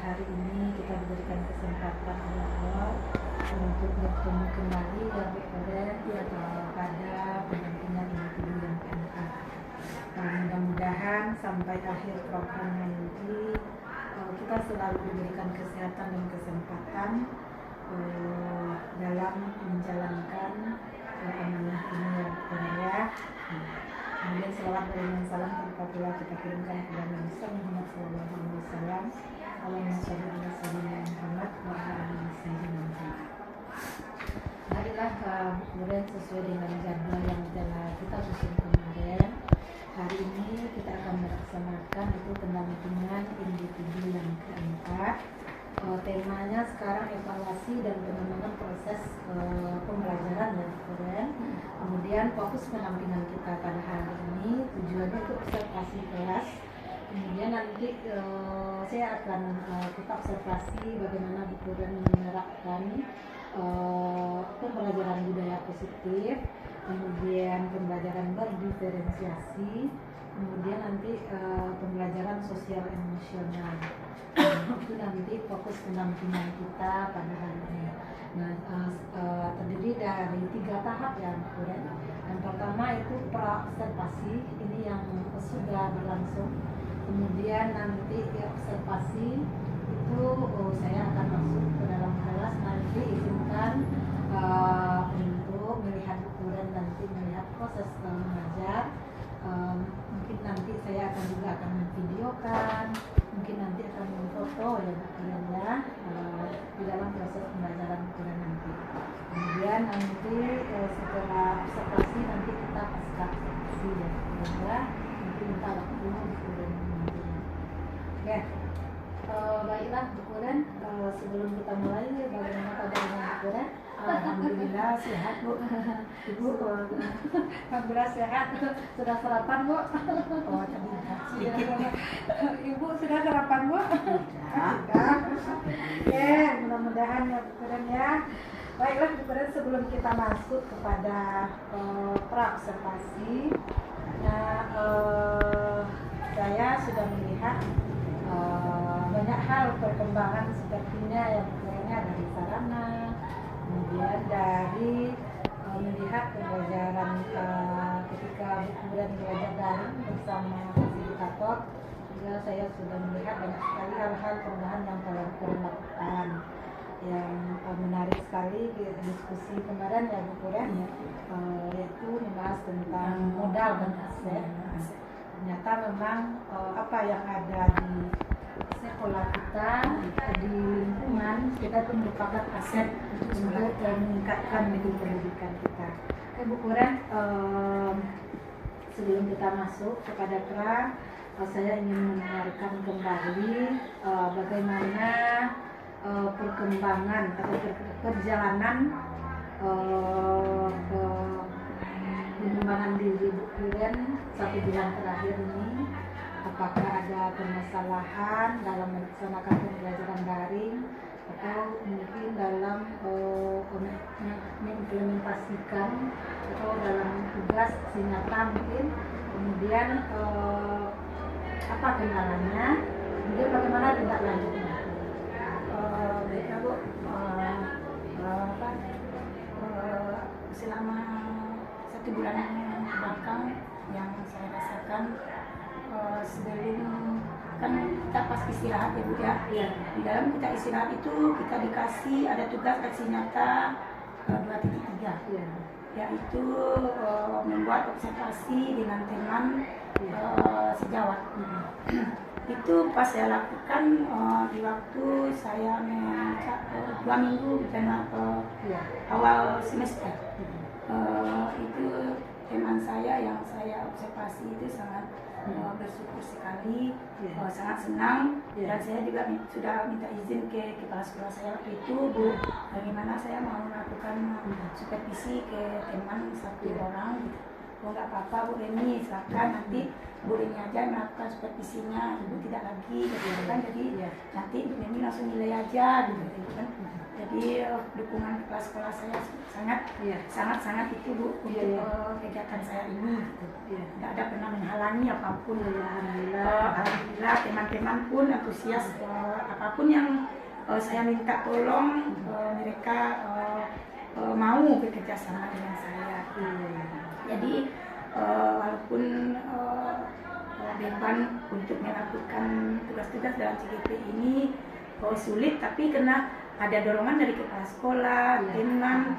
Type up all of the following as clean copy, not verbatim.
hari ini kita diberikan kesempatan oleh Allah untuk bertemu kembali ya Bu Koren pada pendampingan individu yang keempat. Mudah-mudahan sampai akhir program nanti kita selalu diberikan kesehatan dan kesempatan dalam menjalankan amanah ini ya Bu Koren ya. Kemudian selawat dan salam terpatulah kita kirimkan kepada Nabi Muhammad SAW. Allahumma sholli ala sayyidina Muhammad wa ala ali sayyidina Muhammad. Marilah kemudian sesuai dengan jadwal yang telah kita susun kemarin. Hari ini kita akan melaksanakan itu pendampingan individu yang keempat. Temanya sekarang evaluasi dan pengembangan proses pembelajaran ya keren. Kemudian fokus pendampingan kita pada hari ini tujuannya itu observasi kelas. Kemudian nanti saya akan kita observasi bagaimana Bu Kuren menerapkan pembelajaran budaya positif, kemudian pembelajaran berdiferensiasi, kemudian nanti pembelajaran sosial emosional. Itu nanti fokus pendampingan kita pada hari ini. Nah, terdiri dari 3 tahap ya Bu Kuren. Yang pertama itu pra-observasi, ini yang sudah berlangsung. Kemudian nanti observasi itu saya akan masuk ke dalam kelas, nanti izinkan untuk melihat Bu Kuren, nanti melihat proses mengajar. Mungkin nanti saya juga akan memvideokan, mungkin nanti akan memfoto ya Bu Kuren ya di dalam proses pembelajaran Bu Kuren nanti. Kemudian nanti setelah observasi nanti kita pasca observasi ya Bu Kuren ya. Nanti minta waktu Bu Kuren nanti. Oke. Baiklah Bu Kuren, sebelum kita mulai bagaimana kabarnya Bu Kuren? Alhamdulillah sehat Bu. Ibu alhamdulillah sehat. Sudah sarapan Bu? Oh tadi sedikit. Ibu sudah sarapan Bu? Sudah. Oke, mudah-mudahan ya Bu Kuren ya. Baiklah Bu Kuren, sebelum kita masuk kepada pra-observasi, saya sudah melihat banyak hal perkembangan sepertinya yang Bu Kuren dari sarana, kemudian dari melihat pembelajaran ketika Bu Kuren belajar daring bersama fasilitator, juga saya sudah melihat banyak sekali hal-hal perubahan yang telah Bu Kuren lakukan. Yang menarik sekali diskusi kemarin ya Bu Kuren yaitu membahas tentang modal dan aset. Ternyata memang apa yang ada di sekolah kita, di lingkungan kita itu merupakan aset untuk meningkatkan mutu pendidikan kita. Oke Bu Kuren, sebelum kita masuk kepada saya ingin mendengarkan kembali bagaimana perkembangan atau perjalanan pengembangan diri Bu Kuren 1 bulan terakhir ini. Apakah ada permasalahan dalam melaksanakan pembelajaran daring atau mungkin dalam mengimplementasikan atau dalam tugas nyata mungkin. Kemudian apa kendalanya, kemudian bagaimana tindak lanjutnya. Baiklah Bu, selama 1 bulan belakang yang saya rasakan, sebelum kan kita pas istirahat ya Bu ya. Iya. Di dalam kita istirahat itu kita dikasih ada tugas aksi nyata 2.3. Iya. Yaitu membuat observasi dengan teman sejawat. Itu pas saya lakukan di waktu saya 2 minggu awal semester. Itu teman saya yang saya observasi itu sangat bersyukur sekali, sangat senang, dan saya juga sudah minta izin ke kepala sekolah saya waktu itu, Bu, bagaimana saya mau melakukan supervisi ke teman 1 orang gitu. Oh nggak apa-apa Bu Reni, silakan nanti Bu Reni aja melakukan supervisinya, Ibu tidak lagi gitu kan. Jadi nanti Bu Reni langsung nilai aja gitu kan. Jadi dukungan kepala sekolah saya sangat itu Bu untuk kegiatan saya ini gitu. Tidak ada pernah menghalangi apapun. Alhamdulillah teman-teman pun antusias apapun yang saya minta tolong, mereka mau bekerja sama dengan saya. Jadi walaupun beban untuk melakukan tugas-tugas dalam CGP ini sulit, tapi karena ada dorongan dari kepala sekolah, teman,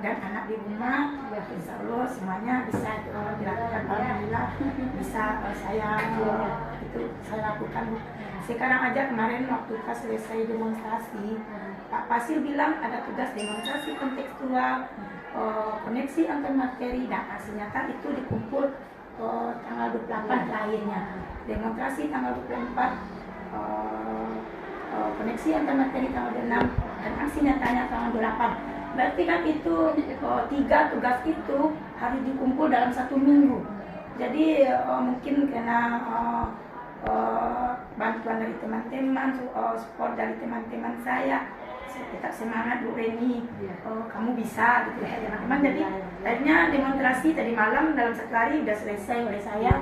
dan anak di rumah, insya Allah semuanya bisa dilakukan. Alhamdulillah bisa saya lakukan. Sekarang aja kemarin waktu pas selesai demonstrasi, Pak Pasil bilang ada tugas demonstrasi kontekstual, koneksi antar materi, dan hasil nyata itu dikumpul tanggal 28 terakhirnya. Demonstrasi tanggal 24, koneksi antar materi tanggal 6, dan aksi nyatanya tanggal 28. Berarti kan itu 3 tugas itu harus dikumpul dalam 1 minggu. Jadi mungkin karena bantuan dari teman-teman, support dari teman-teman saya tetap semangat Bu Reni, kamu bisa gitu ya teman-teman. Jadi akhirnya demonstrasi tadi malam dalam 1 hari sudah selesai oleh saya.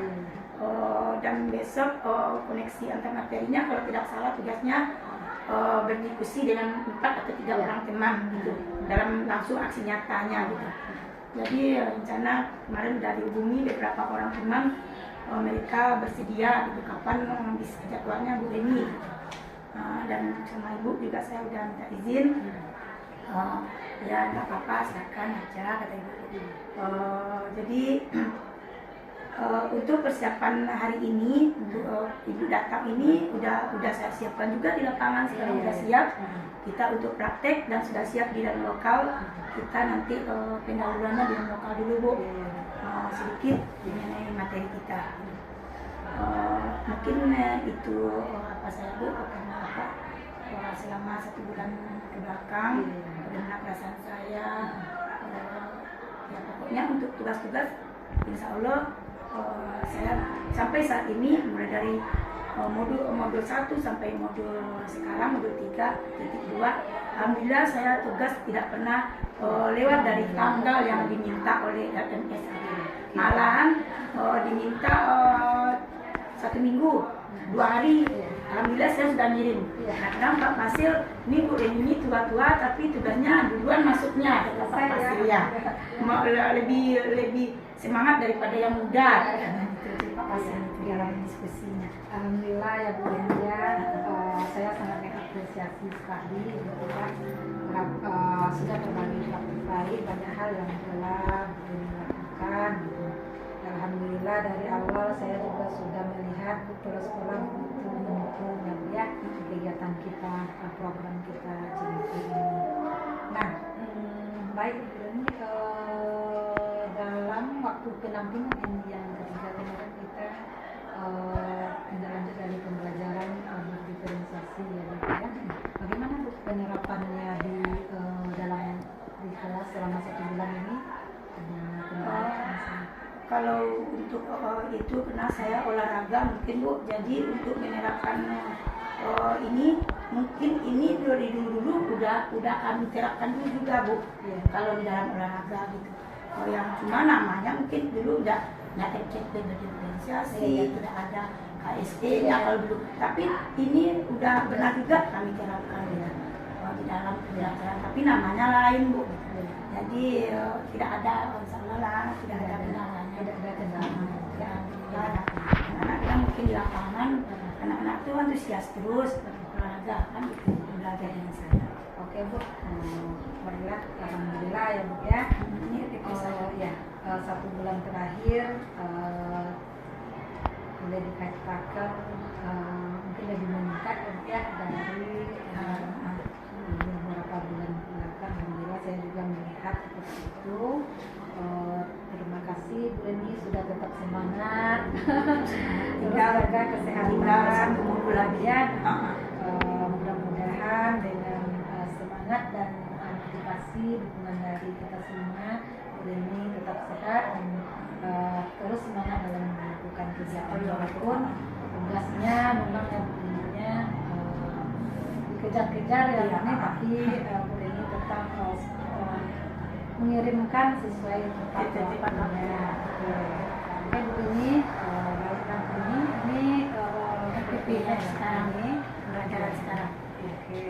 Dan besok koneksi antar materinya kalau tidak salah tugasnya berdiskusi dengan 4 atau 3 orang teman gitu dalam langsung aksi nyatanya gitu. Jadi rencana kemarin sudah dihubungi beberapa orang teman, mereka bersedia gitu kapan bisa jadwalnya Bu Reni. Dan sama ibu juga saya udah minta izin, ya nggak apa-apa silakan aja kata ibu. Jadi untuk persiapan hari ini, ibu datang ini udah saya siapkan juga di lapangan, sekarang sudah siap. Kita untuk praktek dan sudah siap di dalam lokal. Kita nanti pendahuluannya di dalam lokal dulu Bu, sedikit mengenai materi kita. Mungkin itu apa saya Bu, karena apa selama 1 bulan ke belakang bagaimana perasaan saya, ya pokoknya untuk tugas-tugas insya Allah saya sampai saat ini mulai dari modul 1 sampai modul sekarang modul 3.2, alhamdulillah saya tugas tidak pernah lewat dari tanggal yang diminta oleh RMS. Malahan diminta 1 minggu, 2 hari, alhamdulillah saya sudah ngirim. Nah, kadang Pak Pasil, ini Bu Reni ini tua-tua tapi tugasnya duluan masuknya, kata Pak Pasil ya. Lebih semangat daripada yang muda. Itu Pak Pasil di dalam diskusinya. Alhamdulillah ya Bu Reni ya, saya sangat mengapresiasi sekali gitu kan. Sudah berbagi baik banyak hal yang telah Bu Reni lakukan gitu. Alhamdulillah dari awal saya juga sudah melihat sekolah-sekolah betul mendukung ya kegiatan kita, program kita CGP ini. Nah, baik ini dalam waktu penampungan ini yang ketiga kemarin kita tindak lanjut dari pembelajaran berdiferensiasi ya Bu ya. Bagaimana Bu penerapannya di dalam di kelas selama 1 bulan ini? Kalau untuk itu karena saya olahraga mungkin Bu, jadi untuk menerapkan ini mungkin ini dari dulu udah kami terapkan dulu juga Bu. Kalau di dalam olahraga gitu. Yang cuma namanya mungkin dulu udah cek diferensiasi, tidak ada KSE ya kalau dulu. Tapi ini udah benar juga kami terapkan ya di dalam pembelajaran. Tapi namanya lain Bu. Jadi tidak ada masalah lah, tidak ada kendalanya. Tidak ada kendala. Ya, anak-anak yang mungkin di lapangan, anak-anak itu antusias terus olahraga kan itu belajar dengan saya. Oke Bu, marilah alhamdulillah ya Bu ya. Ini ya 1 bulan terakhir boleh dikatakan mungkin lebih meningkat ya dari beberapa bulan belakang. Alhamdulillah saya juga melihat seperti itu. Terima kasih Bu Reni sudah tetap semangat. Tinggal jaga kesehatan ya. Mudah-mudahan dengan semangat dan motivasi dukungan dari kita semua, Bu Reni tetap sehat dan terus semangat dalam melakukan kegiatan walaupun tugasnya memang yang punya dikejar-kejar ya Iya. ini, tapi Bu Reni tetap mengirimkan sesuai tepat waktunya. Oke Bu Reni, baiklah Bu Reni, ini RPP ya sekarang ini, pembelajaran sekarang. Oke.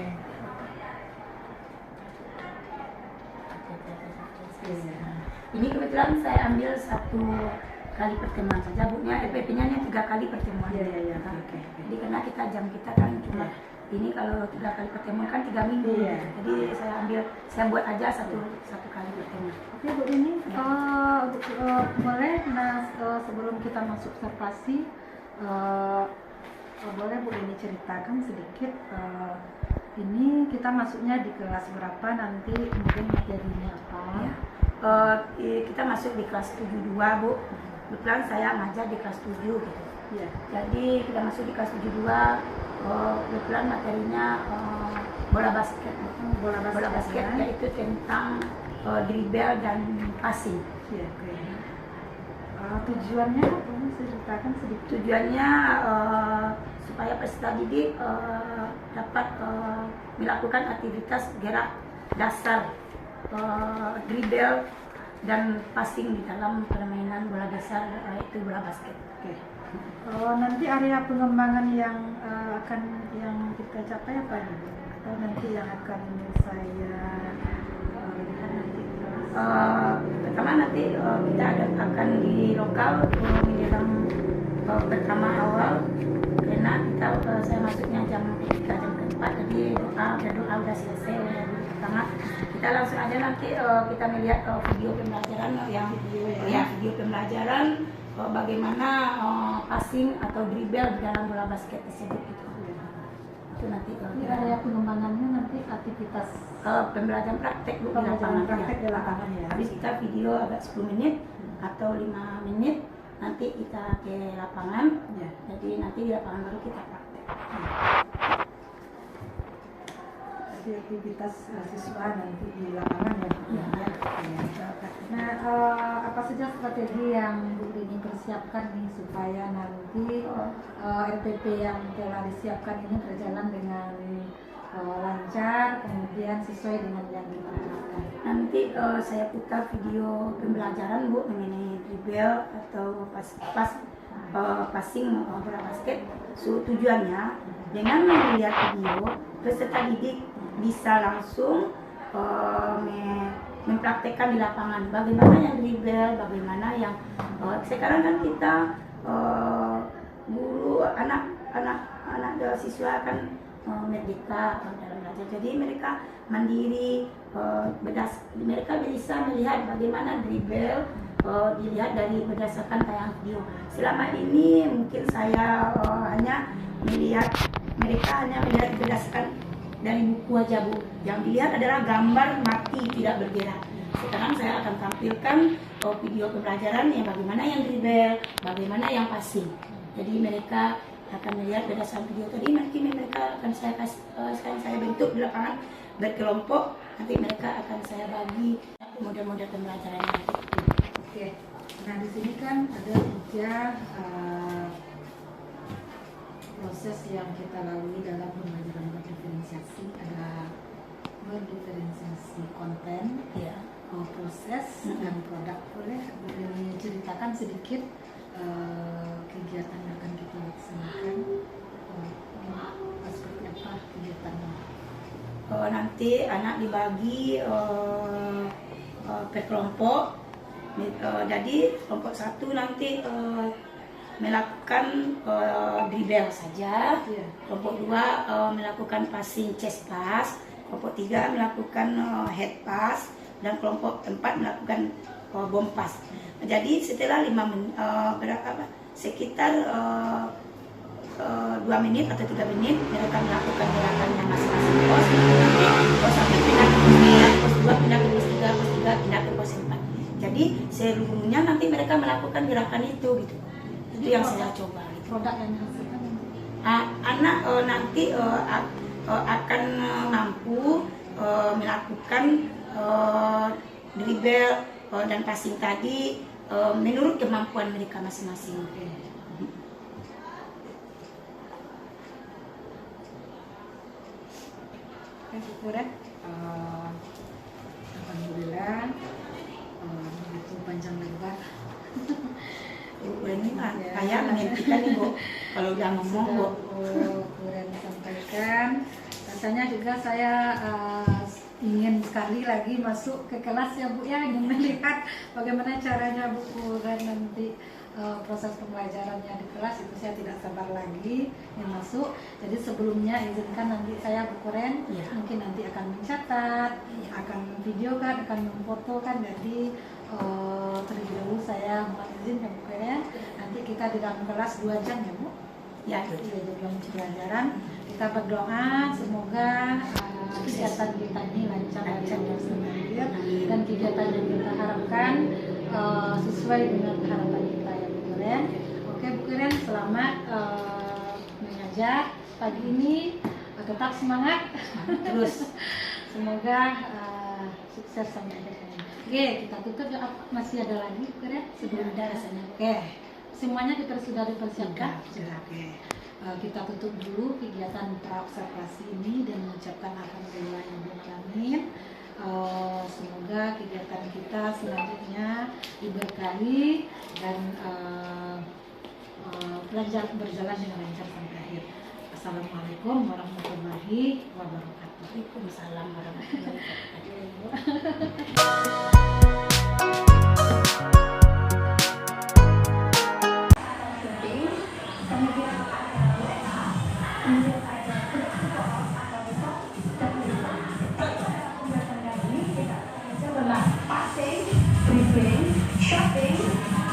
Ini kebetulan saya ambil 1 kali pertemuan saja, bukunya RPP-nya ini 3 kali pertemuan. Iya. Nah, Oke. jadi karena jam kita kan cuma ini kalau 3 kali pertemuan kan 3 minggu. Iya. Jadi saya buat aja satu kali pertemuan. Oke Bu Reni, boleh sebelum kita masuk observasi, boleh Bu Reni ceritakan sedikit ini kita masuknya di kelas berapa nanti, kemudian materinya apa? Ya. Kita masuk di kelas 72 Bu. Kebetulan saya ngajar di kelas 7 gitu. Iya. Jadi kita masuk di kelas 72, kebetulan materinya bola basket. Bola basket ya. yaitu tentang dribble dan passing. Iya, oke. Tujuannya boleh ceritakan sedikit? Tujuannya supaya peserta didik dapat melakukan aktivitas gerak dasar, dribble dan passing di dalam permainan bola dasar, yaitu bola basket. Oke. Nanti area pengembangan yang kita capai apa nih? Atau nanti yang akan saya lihat nanti? Pertama nanti kita akan di lokal menjelang pertama awal, karena saya masuknya jam 3 jam keempat, jadi doa udah selesai udah pertama. Kita langsung aja nanti kita melihat video pembelajaran video pembelajaran bagaimana passing atau dribble di dalam bola basket tersebut gitu. Itu nanti Ini area pengembangannya nanti aktivitas pembelajaran praktek Bu, di pembelajaran lapangan. praktek di lapangan ya. Habis kita video agak 10 menit atau 5 menit, nanti kita ke lapangan. Ya. Jadi nanti di lapangan baru kita praktek. Jadi aktivitas siswa nanti di lapangan ya. Ya. Nah, apa saja strategi yang Bu Rini persiapkan nih supaya nanti RPP yang telah disiapkan ini berjalan dengan lancar, kemudian sesuai dengan yang kita harapkan. Nanti saya putar video pembelajaran Bu mengenai dribble atau passing bola basket. Tujuannya dengan melihat video, peserta didik bisa langsung mempraktekkan di lapangan bagaimana yang dribble, bagaimana yang sekarang kan kita guru anak siswa kan merdeka dalam belajar, jadi mereka mandiri, mereka bisa melihat bagaimana dribble dilihat dari berdasarkan tayangan video. Selama ini mungkin saya hanya melihat berdasarkan dari buku aja Bu. Yang dilihat adalah gambar mati tidak bergerak. Sekarang saya akan tampilkan video pembelajaran yang bagaimana yang dribble, bagaimana yang passing. Jadi mereka akan melihat berdasarkan video tadi. Nanti mereka akan sekarang saya bentuk di lapangan berkelompok. Nanti mereka akan saya bagi model-model pembelajarannya. Oke. Nah di sini kan ada 3 proses yang kita lalui dalam pembelajaran berdiferensiasi. Ada berdiferensiasi konten, Ya. proses dan produk. Boleh ceritakan sedikit kegiatan yang akan kita laksanakan, seperti apa kegiatannya? Nanti anak dibagi per kelompok. Jadi kelompok 1 nanti melakukan dribble saja. Iya. Kelompok 2 melakukan passing chest pass. Kelompok 3 melakukan head pass, dan kelompok 4 melakukan bomb pass. Jadi setelah 5 menit, sekitar 2 menit atau 3 menit mereka melakukan gerakannya masing-masing pos. Pos 1 pindah ke pos 2, pos 2 pindah ke pos 3, pos 3 pindah ke pos 4. Jadi seluruhnya nanti mereka melakukan gerakan itu gitu. Itu yang saya coba gitu. Produk yang dihasilkan Anak nanti akan mampu melakukan dribble dan passing tadi menurut kemampuan mereka masing-masing. Syukuran. Alhamdulillah. Begitu panjang lebar. Ibu ini mah Ya. kayak menghentikan nih Bu. Kalau udah ngomong Bu. Kuren sampaikan. Rasanya juga saya ingin sekali lagi masuk ke kelas ya Bu ya, ingin melihat bagaimana caranya Bu Kuren nanti proses pembelajarannya di kelas. Itu saya tidak sabar lagi yang masuk. Jadi sebelumnya izinkan nanti saya Bu Kuren Ya. mungkin nanti akan mencatat, akan videokan, akan memfotokan. Jadi terlebih dahulu saya mohon izin ya Bu Kuren, nanti kita di dalam kelas 2 jam ya Bu. Ya, Iya, dalam pelajaran kita berdoa semoga kegiatan kita ini lancar dan kegiatan yang kita harapkan sesuai dengan harapan kita ya Bu Kuren. Oke Bu Kuren, selamat mengajar pagi ini, tetap semangat terus. Semoga sukses sampai akhirnya. Oke, kita tutup ya. Masih ada lagi Bu Kuren sebelum ada rasanya. Oke, semuanya kita sudah dipersiapkan. Sudah. Oke. Kita tutup dulu kegiatan praobservasi ini dan mengucapkan alhamdulillahirobbilalamin. Semoga kegiatan kita selanjutnya diberkahi dan berjalan dengan lancar sampai akhir. Assalamualaikum warahmatullahi wabarakatuh. Waalaikumsalam warahmatullahi wabarakatuh. Passing, briefing, shopping,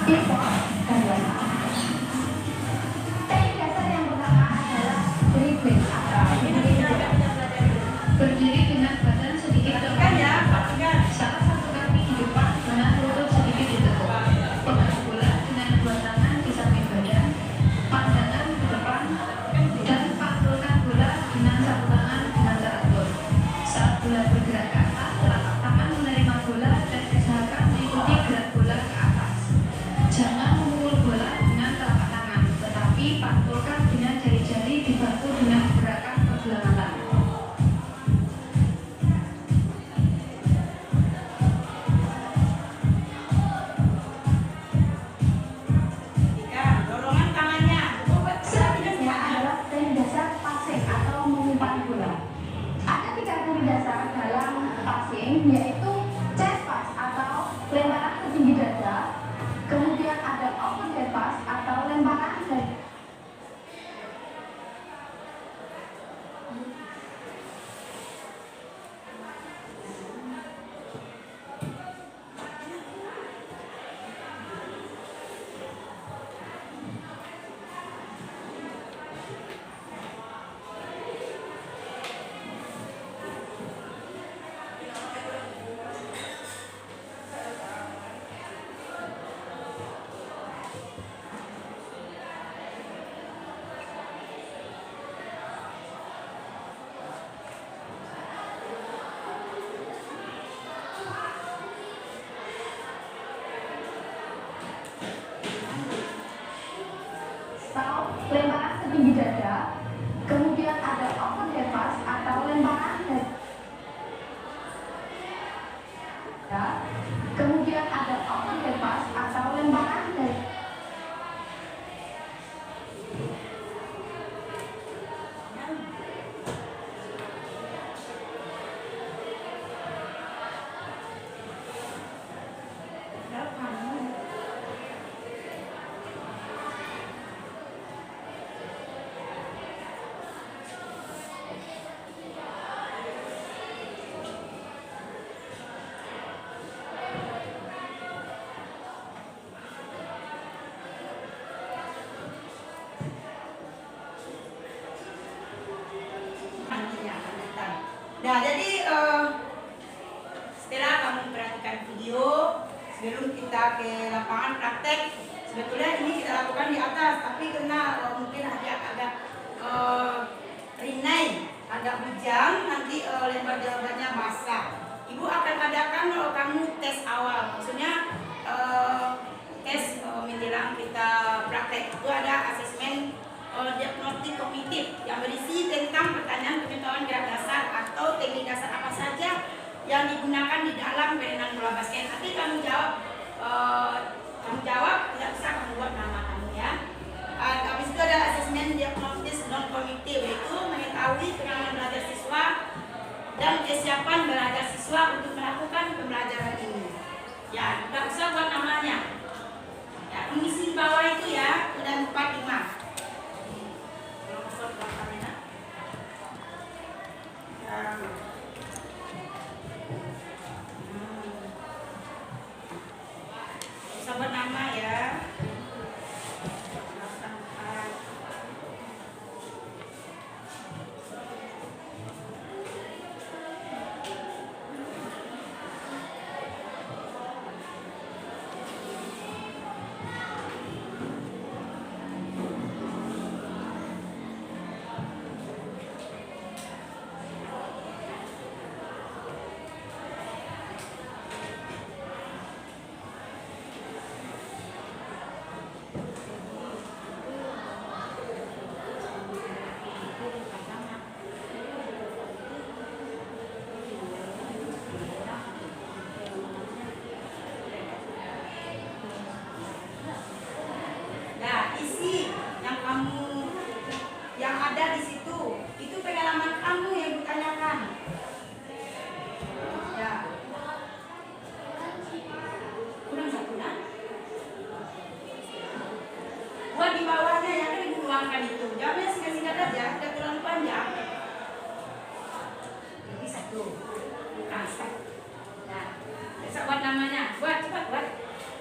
import, dan lain-lain. Teknik dasar yang pertama adalah briefing atau berdiri dengan badan sedikit ke belakang. Salah satu kaki di depan dengan lutut sedikit ditekuk. Pegang bola dengan dua tangan di samping badan, pandangan ke depan, dan pantulkan bola dengan satu tangan dengan teratur. Saat bola bergerak ke atas, telapak tangan menerima bola dan usahakan mengikuti gerak bola ke atas. Jangan memukul bola dengan telapak tangan, tetapi pantulkan dengan jari-jari dibantu dengan gerakan pergelangan tangan. Dorongan tangannya. Selanjutnya adalah teknik dasar passing atau mengumpan bola. Ada 3 teknik dasar dalam passing, yaitu chest pass atau lemparan ke tinggi dada, kemudian ada open hand pass atau lemparan dari lemparan ke tinggi dada, kemudian ada open hand pass atau lemparan dari dada, kemudian ada open hand pass atau lemparan dari Nah, jadi setelah kamu perhatikan video, sebelum kita ke lapangan praktek, sebetulnya ini kita lakukan di atas, tapi karena mungkin agak rinai, agak bujang, nanti lembar jawabannya basah. Ibu akan adakan kamu tes awal, maksudnya tes menjelang kita praktek. Itu ada asesmen diagnostik kognitif yang berisi tentang pertanyaan pengetahuan gerak dasar atau teknik dasar apa saja yang digunakan di dalam permainan bola basket. Nanti kamu jawab, tidak bisa kamu buat nama kamu ya. Habis itu ada asesmen diagnosis non kognitif, yaitu mengetahui pengalaman belajar siswa dan kesiapan belajar siswa untuk melakukan pembelajaran ini. Ya, tidak usah buat namanya. Ya, mengisi di bawah itu ya, dan 45. Sahabat nama ya. Yang ada di situ itu pengalaman kamu yang ditanyakan ya. Kurang satu kan? Buat di bawahnya yang dibuangkan itu jawabnya singkat-singkat aja, tidak terlalu panjang. Ini satu bukan satu. Nah, bisa buat namanya, buat cepat buat.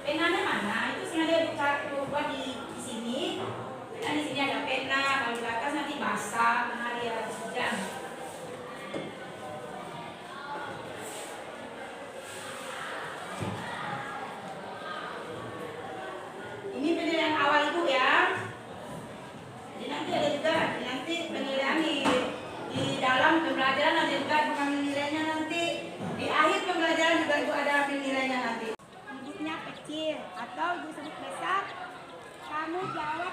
Penanya mana? Itu sengaja buat di sini. Dan di sini ada pena, kalau di atas nanti basah, karena dia hujan. Ini penilaian awal Ibu ya. Jadi nanti ada juga, nanti penilaian di dalam pembelajaran ada juga nilainya nanti. Di akhir pembelajaran juga Ibu ada nilainya nanti. Ibunya kecil atau ibu sebut besar, kamu jawab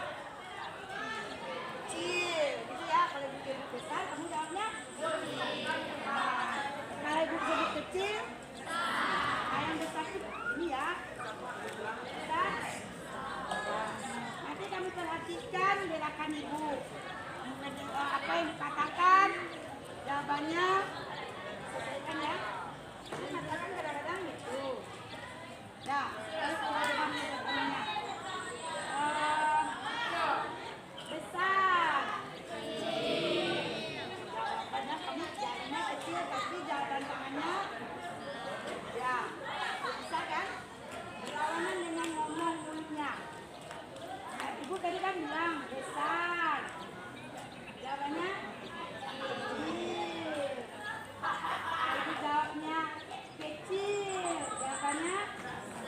kecil gitu ya. Kalau ibu sebut besar, kamu jawabnya kalau ibu sebut kecil, yang besar itu ini ya, besar. Nanti kamu perhatikan gerakan ibu, apa yang dikatakan, jawabannya sesuaikan ya. Ini katakan kadang-kadang gitu. Ya, terus kalau jawabannya besar. Jawabannya kamu jawabnya kecil tapi jawaban tangannya ya bisa kan? Berlawanan dengan ngomong mulutnya. Nah, ibu tadi kan bilang besar. Jawabannya kecil. Ibu jawabnya kecil. Jawabannya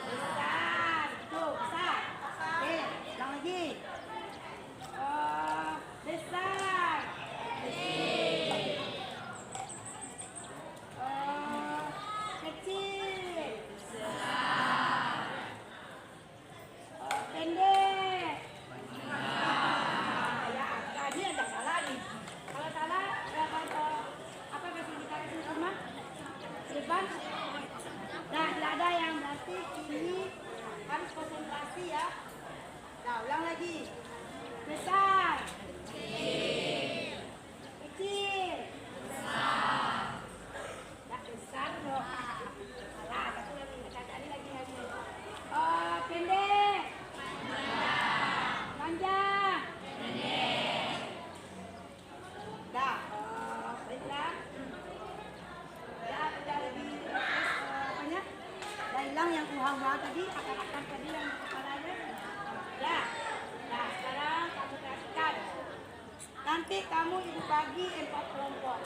besar. Tuh, besar. Oke, ulang lagi. Besar. Kecil. Pendek. Ya, tadi ada salah nih. Kalau salah, apa masih kita kasih rumah? Lebar. Nah, tidak ada yang berarti ini harus konsentrasi ya. Nah, ulang lagi. Besar. Kecil. Tak besar loh. Salah, satu lagi. Tadi lagi. Pendek. Panjang. Dah. Baiklah. Dah lebih apanya? Dah hilang yang uang-uang tadi, akar-akar tadi yang di kepalanya. Ya. Nah, sekarang kamu perhatikan. Nanti kamu ibu bagi 4 kelompok.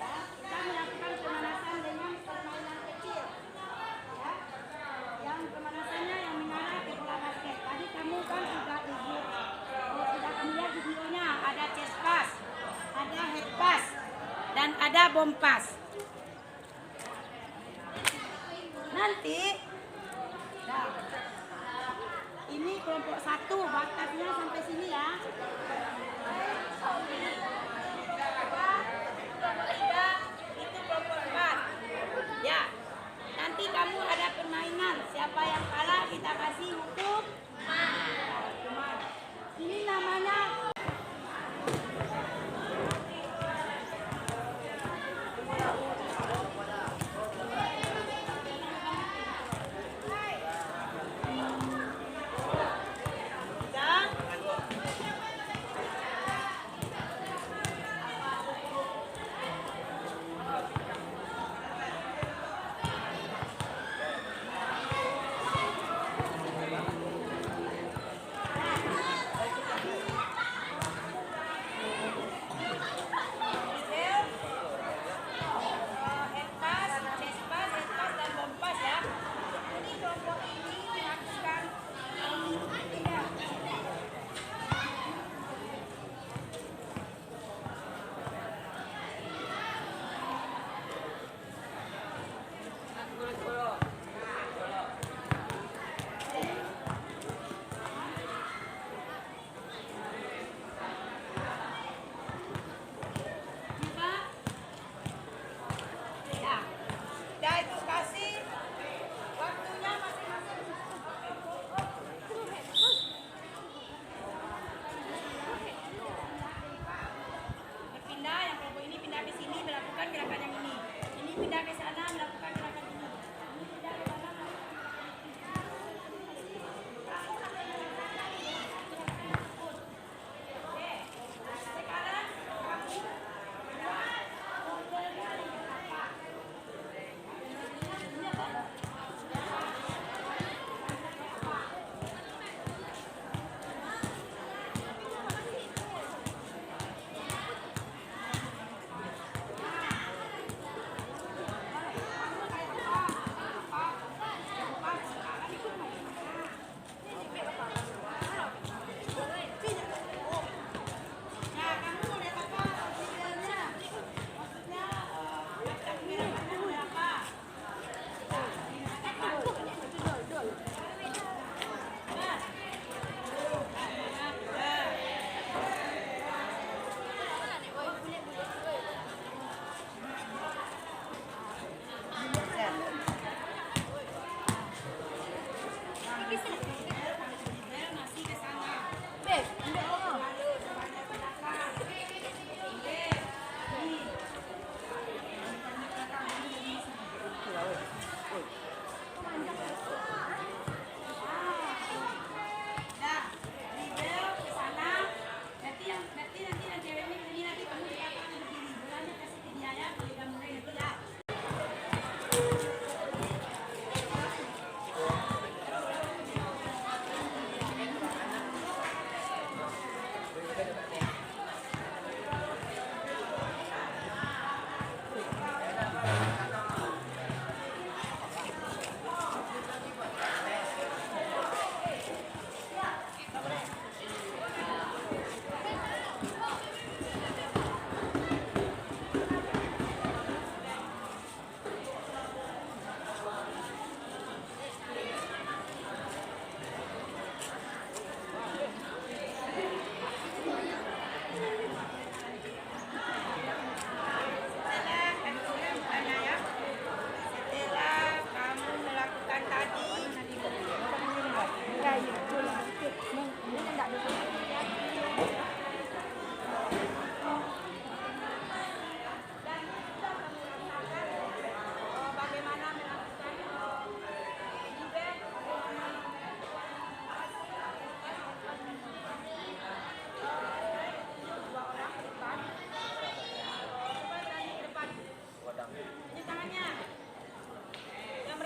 Ya, kita melakukan pemanasan dengan permainan kecil. Ya, yang pemanasannya yang mengarah ke bola basket. Tadi kamu kan sudah kamu lihat videonya. Ada chest pass, ada head pass, dan ada bomb pass. Nanti, nah, ini kelompok 1, batasnya sampai sini ya. Kelompok 3 itu kelompok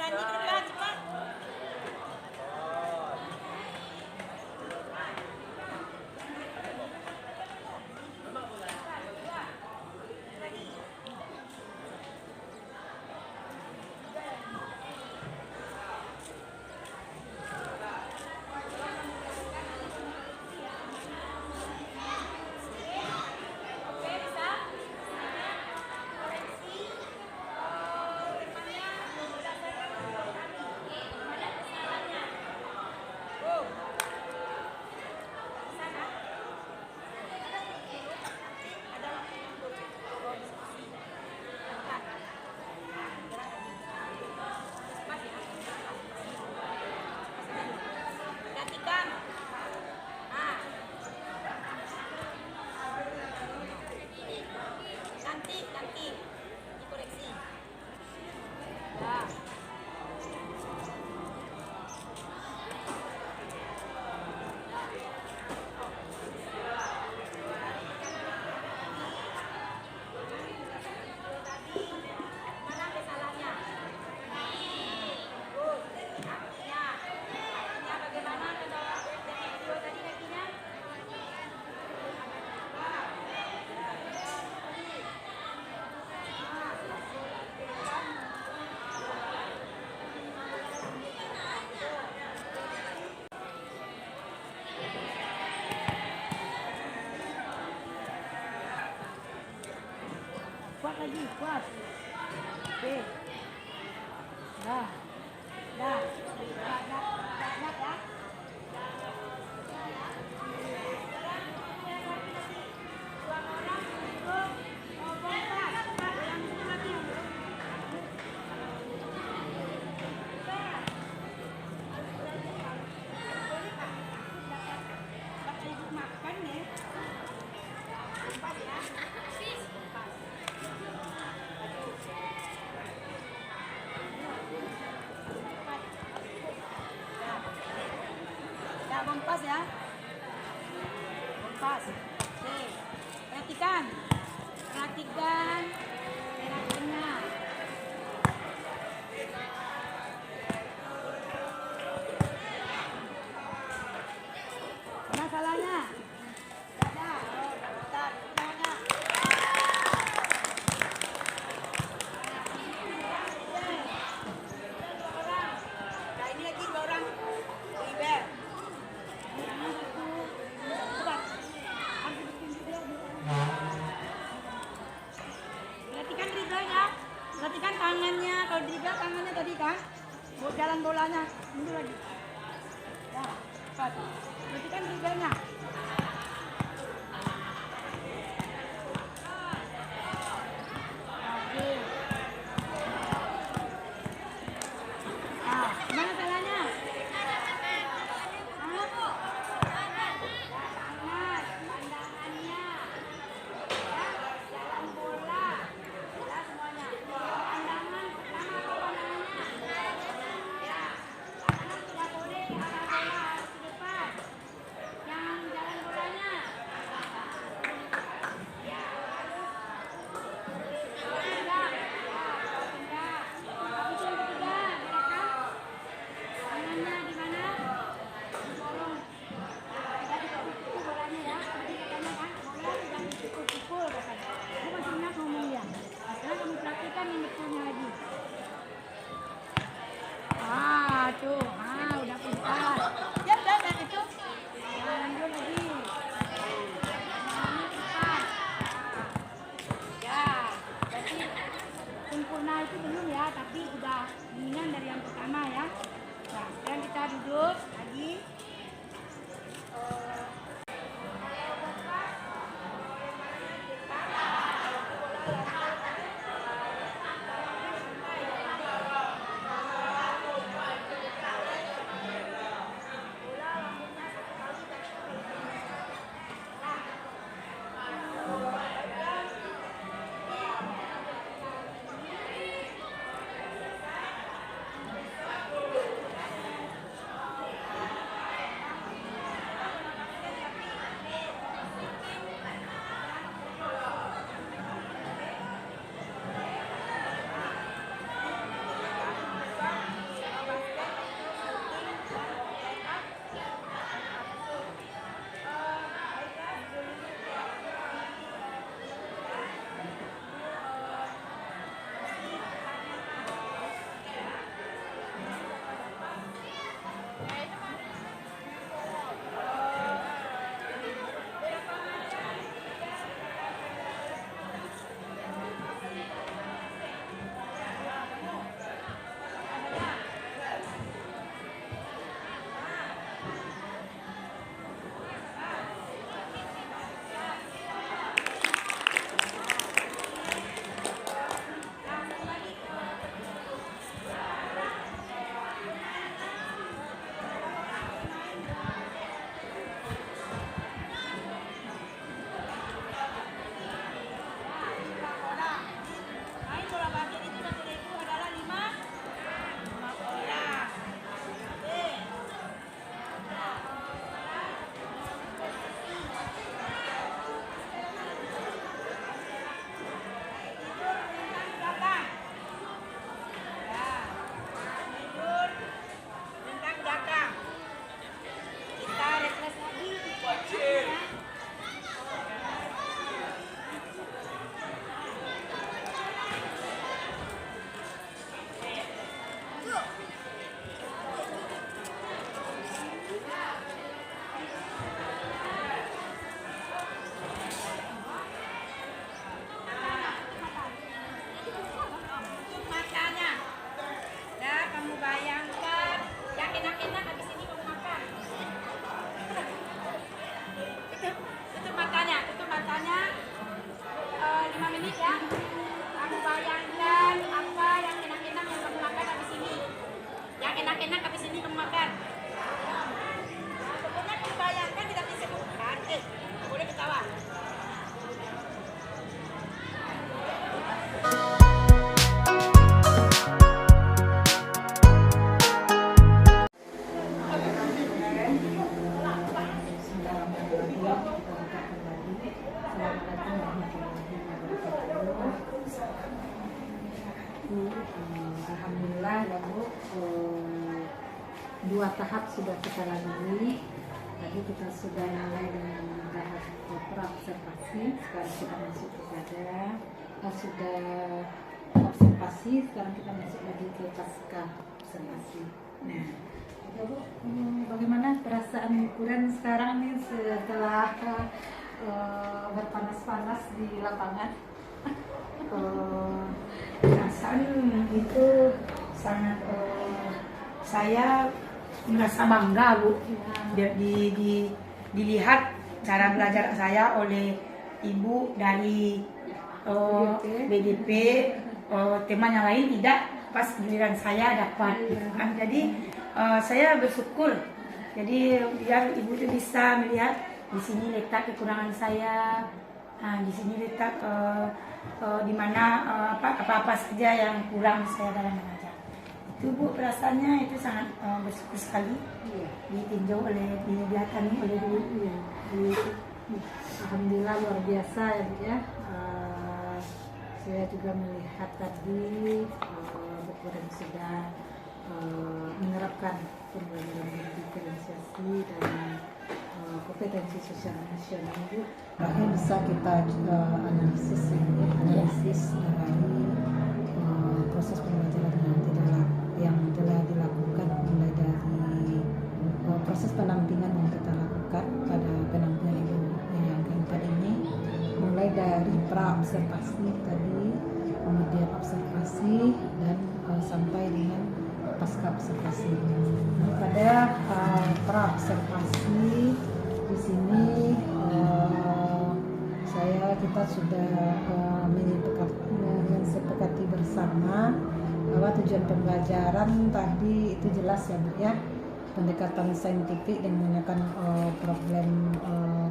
Randy ke depan cepat. Gantikan. Ah. Ganti. Dikoreksi. Ya. Mana kesalahannya? Good. Kakinya bagaimana kalau yang video tadi kakinya? Kuat lagi, kuat. Oke. Dah. Ya. Makan ya. Empat ya. Ya, bompas ya. Bompas. Oke. Perhatikan. Gerakannya. Mana salahnya? Ada. Oh, bentar. Mana? Nah, ini lagi 2 orang. Iber. Perhatikan dribblenya. Perhatikan tangannya. Kalau dribble tangannya tadi kan. Jalan bolanya. Mundur lagi. Ya, cepat. Perhatikan dribblenya. Oke. Nah, mana salahnya? Pandangannya, jalan bola, ya semuanya. Pandangan pertama apa pandangannya? Ya, pandangan tidak boleh ke arah bola, harus ke depan. Yang jalan bolanya. Ya, harus. Pindah, ya, pindah. Habis yang ketiga, gerakan. Tangannya di mana? Dorong. Tidak dipukul bolanya ya. Tadi katanya kan bola tidak dipukul katanya. Aku masih ingat ngomong ya. Sekarang kamu praktikan yang betulnya lagi. Tuh. Udah pintar. Ya udah itu. Lanjut lagi. Tangannya cepat. Ya, berarti sempurna itu belum ya, tapi udah mendingan dari yang pertama ya. Nah, sekarang kita duduk lagi. alhamdulillah ya Bu, 2 tahap sudah kita lalui. Tadi kita sudah mulai dengan tahap praobservasi, sekarang kita masuk kepada sudah observasi, sekarang kita masuk lagi ke pasca observasi. Nah, ya Bu, bagaimana perasaan ukuran sekarang nih setelah berpanas-panas di lapangan? Perasaan itu sangat saya merasa bangga Bu, dilihat cara belajar saya oleh ibu dari BDP, teman yang lain tidak, pas giliran saya dapat gitu kan. Jadi saya bersyukur, jadi biar ibu itu bisa melihat di sini letak kekurangan saya, di sini letak di mana apa saja yang kurang saya dalam belajar. Itu Bu, perasaannya itu sangat bersyukur sekali, ditinjau oleh, dilihatkan oleh Bu. Alhamdulillah luar biasa ya Bu ya. Saya juga melihat tadi Bu Kuren sudah menerapkan pembelajaran diferensiasi dan kompetensi sosial nasional Bu. Akhirnya bisa kita analisis dari proses pembelajaran yang telah dilakukan, mulai dari proses penampingan yang kita lakukan pada penampilan ibu yang keempat ini, mulai dari praobservasi tadi, kemudian observasi dan sampai dengan pasca observasi. Nah, pada praobservasi di sini kita sudah menyepakati bersama bahwa tujuan pembelajaran tadi itu jelas ya Bu ya, pendekatan saintifik dan menggunakan problem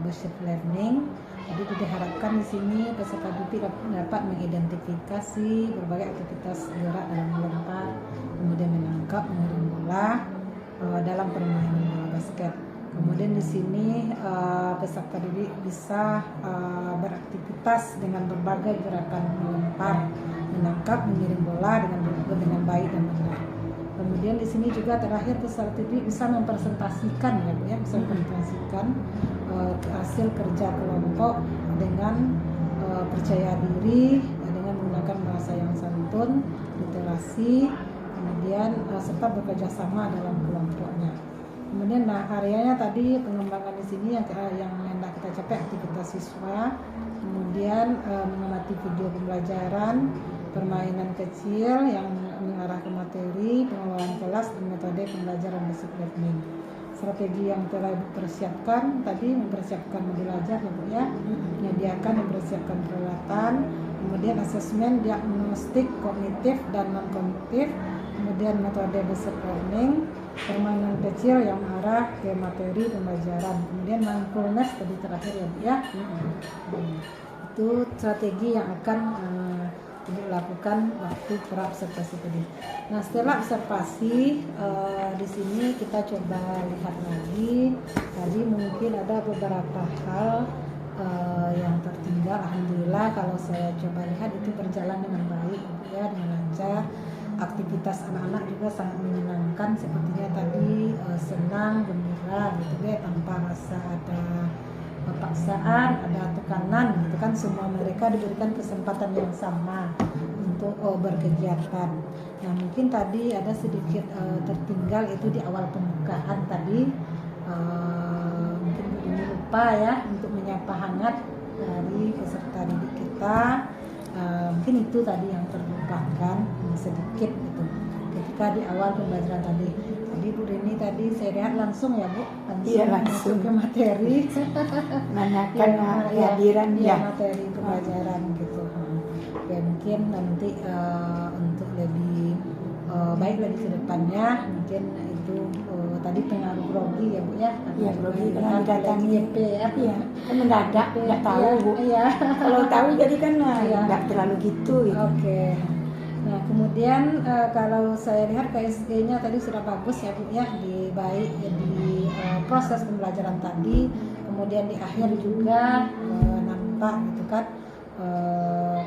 based learning. Jadi diharapkan di sini peserta didik dapat mengidentifikasi berbagai aktivitas gerak dalam melempar, kemudian menangkap, mengirim bola dalam permainan bola basket. Kemudian di sini peserta didik bisa beraktivitas dengan berbagai gerakan melempar, menangkap, mengirim bola dengan baik dan benar. Kemudian di sini juga terakhir peserta didik bisa mempresentasikan ya Bu ya, bisa mempresentasikan hasil kerja kelompok dengan percaya diri, dengan menggunakan bahasa yang santun, literasi, kemudian serta bekerja sama dalam kelompoknya. Kemudian areanya tadi pengembangan di sini yang hendak kita capai aktivitas siswa, kemudian mengamati video pembelajaran, permainan kecil yang mengarah ke materi, pengelolaan kelas dan metode pembelajaran basic learning. Strategi yang telah dipersiapkan tadi, mempersiapkan modul ajar ya Bu ya, menyediakan mempersiapkan peralatan, kemudian asesmen diagnostik kognitif dan non kognitif, kemudian metode basic learning, permainan kecil yang mengarah ke materi pembelajaran, kemudian mindfulness tadi terakhir ya Bu ya. Itu strategi yang akan dilakukan waktu praobservasi tadi. Nah, setelah observasi di sini kita coba lihat lagi. Tadi mungkin ada beberapa hal yang tertinggal. Alhamdulillah kalau saya coba lihat itu berjalan dengan baik ya, dengan lancar. Aktivitas anak-anak juga sangat menyenangkan, sepertinya tadi senang, gembira gitu ya, tanpa rasa ada paksaan, ada tekanan gitu kan. Semua mereka diberikan kesempatan yang sama untuk berkegiatan. Nah, mungkin tadi ada sedikit tertinggal itu di awal pembukaan tadi, mungkin ini lupa ya untuk menyapa hangat dari peserta didik kita. Mungkin itu tadi yang terlupakan sedikit gitu ketika di awal pembelajaran tadi. Jadi Bu Rini tadi saya lihat langsung ya Bu, langsung ke materi, menanyakan kehadiran materi pembelajaran gitu. Ya mungkin nanti untuk lebih baik lagi ke depannya, mungkin itu tadi pengaruh grogi ya Bu ya. Iya, grogi karena didatangi YP ya. Iya, kan mendadak, nggak tahu Bu. Iya. Kalau tahu jadi kan nggak terlalu gitu. Oke. Nah, kemudian kalau saya lihat KSG-nya tadi sudah bagus ya Bu ya, di proses pembelajaran tadi, kemudian di akhir juga nampak gitu kan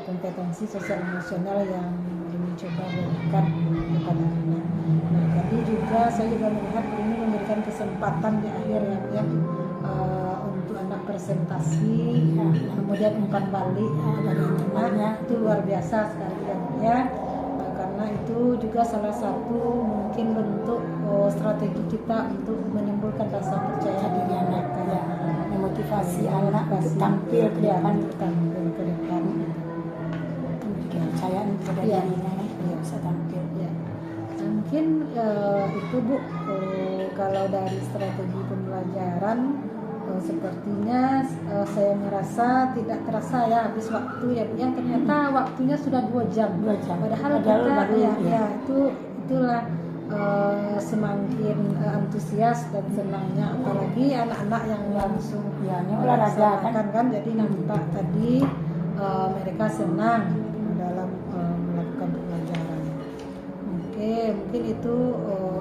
kompetensi sosial emosional yang mencoba berikan kepada anak. Nah, jadi juga saya juga melihat ini memberikan kesempatan di akhir ya untuk anak presentasi, kemudian umpan balik kepada anak itu luar biasa sekali ya. Karena itu juga salah satu mungkin bentuk strategi kita untuk menimbulkan rasa percaya diri anak ya. Memotivasi anak untuk tampil ke depan, memberikan kepercayaan kepada dirinya bisa tampil. Ya. Mungkin itu Bu, kalau dari strategi pembelajaran sepertinya saya merasa tidak terasa ya habis waktu ya Bu, yang ternyata waktunya sudah 2 jam. Padahal kita baru, ya itulah semakin antusias dan senangnya, apalagi anak-anak yang langsung olahraga kan jadi nampak tadi mereka senang dalam melakukan pembelajaran. Mungkin itu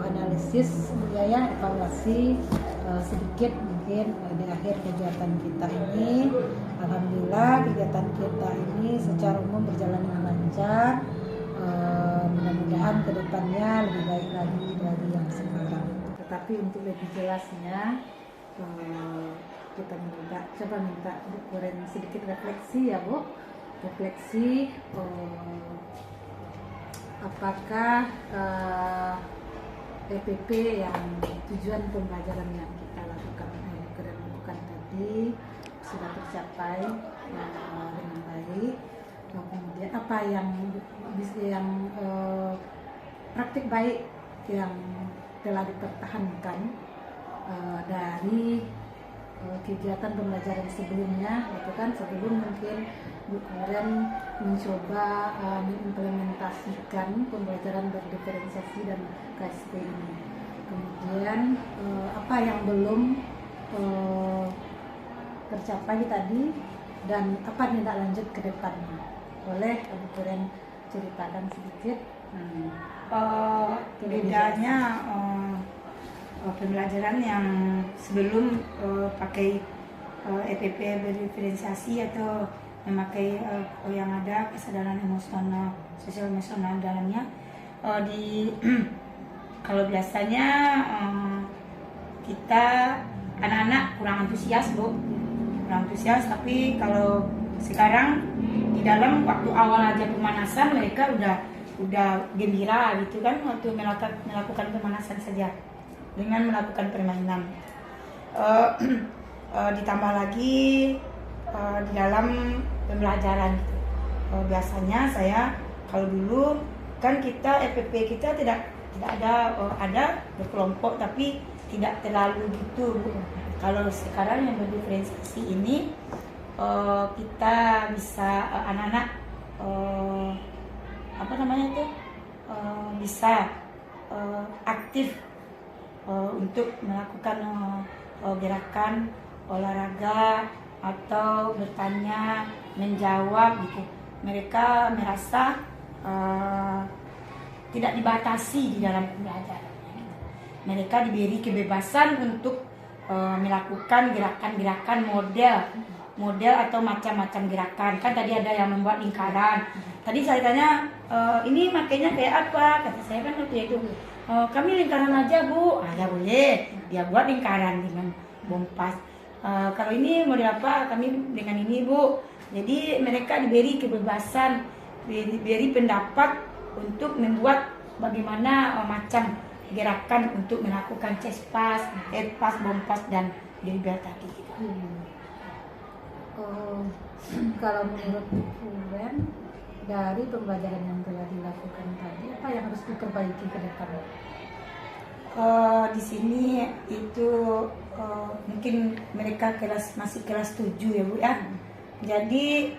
analisis ya evaluasi sedikit mungkin di akhir kegiatan kita ini. Alhamdulillah kegiatan kita ini secara umum berjalan dengan lancar. Mudah-mudahan kedepannya lebih baik lagi dari yang sekarang. Tetapi untuk lebih jelasnya kita coba minta Bu Kuren sedikit refleksi ya Bu. Refleksi apakah EPP yang tujuan pembelajaran yang kita lakukan tadi sudah tercapai dengan baik. Kemudian apa yang praktik baik yang telah dipertahankan dari kegiatan pembelajaran sebelumnya, itu kan sebelum mungkin Bu Kuren mencoba mengimplementasikan pembelajaran berdiferensiasi dan KSP ini. Kemudian apa yang belum tercapai tadi dan apa tindak lanjut ke depannya. Boleh Bu Kuren ceritakan sedikit? Bedanya pembelajaran yang sebelum pakai EPP berdiferensiasi atau memakai yang ada kesadaran emosional, sosial emosional dalamnya. Kalau biasanya kita anak-anak kurang antusias Bu, tapi kalau sekarang di dalam waktu awal aja pemanasan mereka udah gembira gitu kan waktu melakukan pemanasan saja dengan melakukan permainan. Ditambah lagi di dalam pembelajaran gitu. Biasanya saya kalau dulu kan kita EPP kita tidak ada berkelompok tapi tidak terlalu gitu. Kalau sekarang yang berdiferensiasi ini kita bisa anak-anak bisa aktif untuk melakukan gerakan olahraga atau bertanya, menjawab gitu. Mereka merasa tidak dibatasi di dalam pembelajaran. Mereka diberi kebebasan untuk melakukan gerakan-gerakan model atau macam-macam gerakan. Kan tadi ada yang membuat lingkaran. Tadi saya tanya, ini makanya kayak apa? Kata saya kan waktu itu, kami lingkaran aja Bu. Ya boleh, dia buat lingkaran dengan bompas. Kalau ini model apa? Kami dengan ini Bu. Jadi mereka diberi kebebasan, diberi pendapat untuk membuat bagaimana macam gerakan untuk melakukan chest pass, head pass, bompas dan dribble tadi gitu. Kalau menurut Bu Kuren dari pembelajaran yang telah dilakukan tadi, apa yang harus diperbaiki ke depan? Di sini itu mungkin mereka masih kelas 7 ya Bu ya. Jadi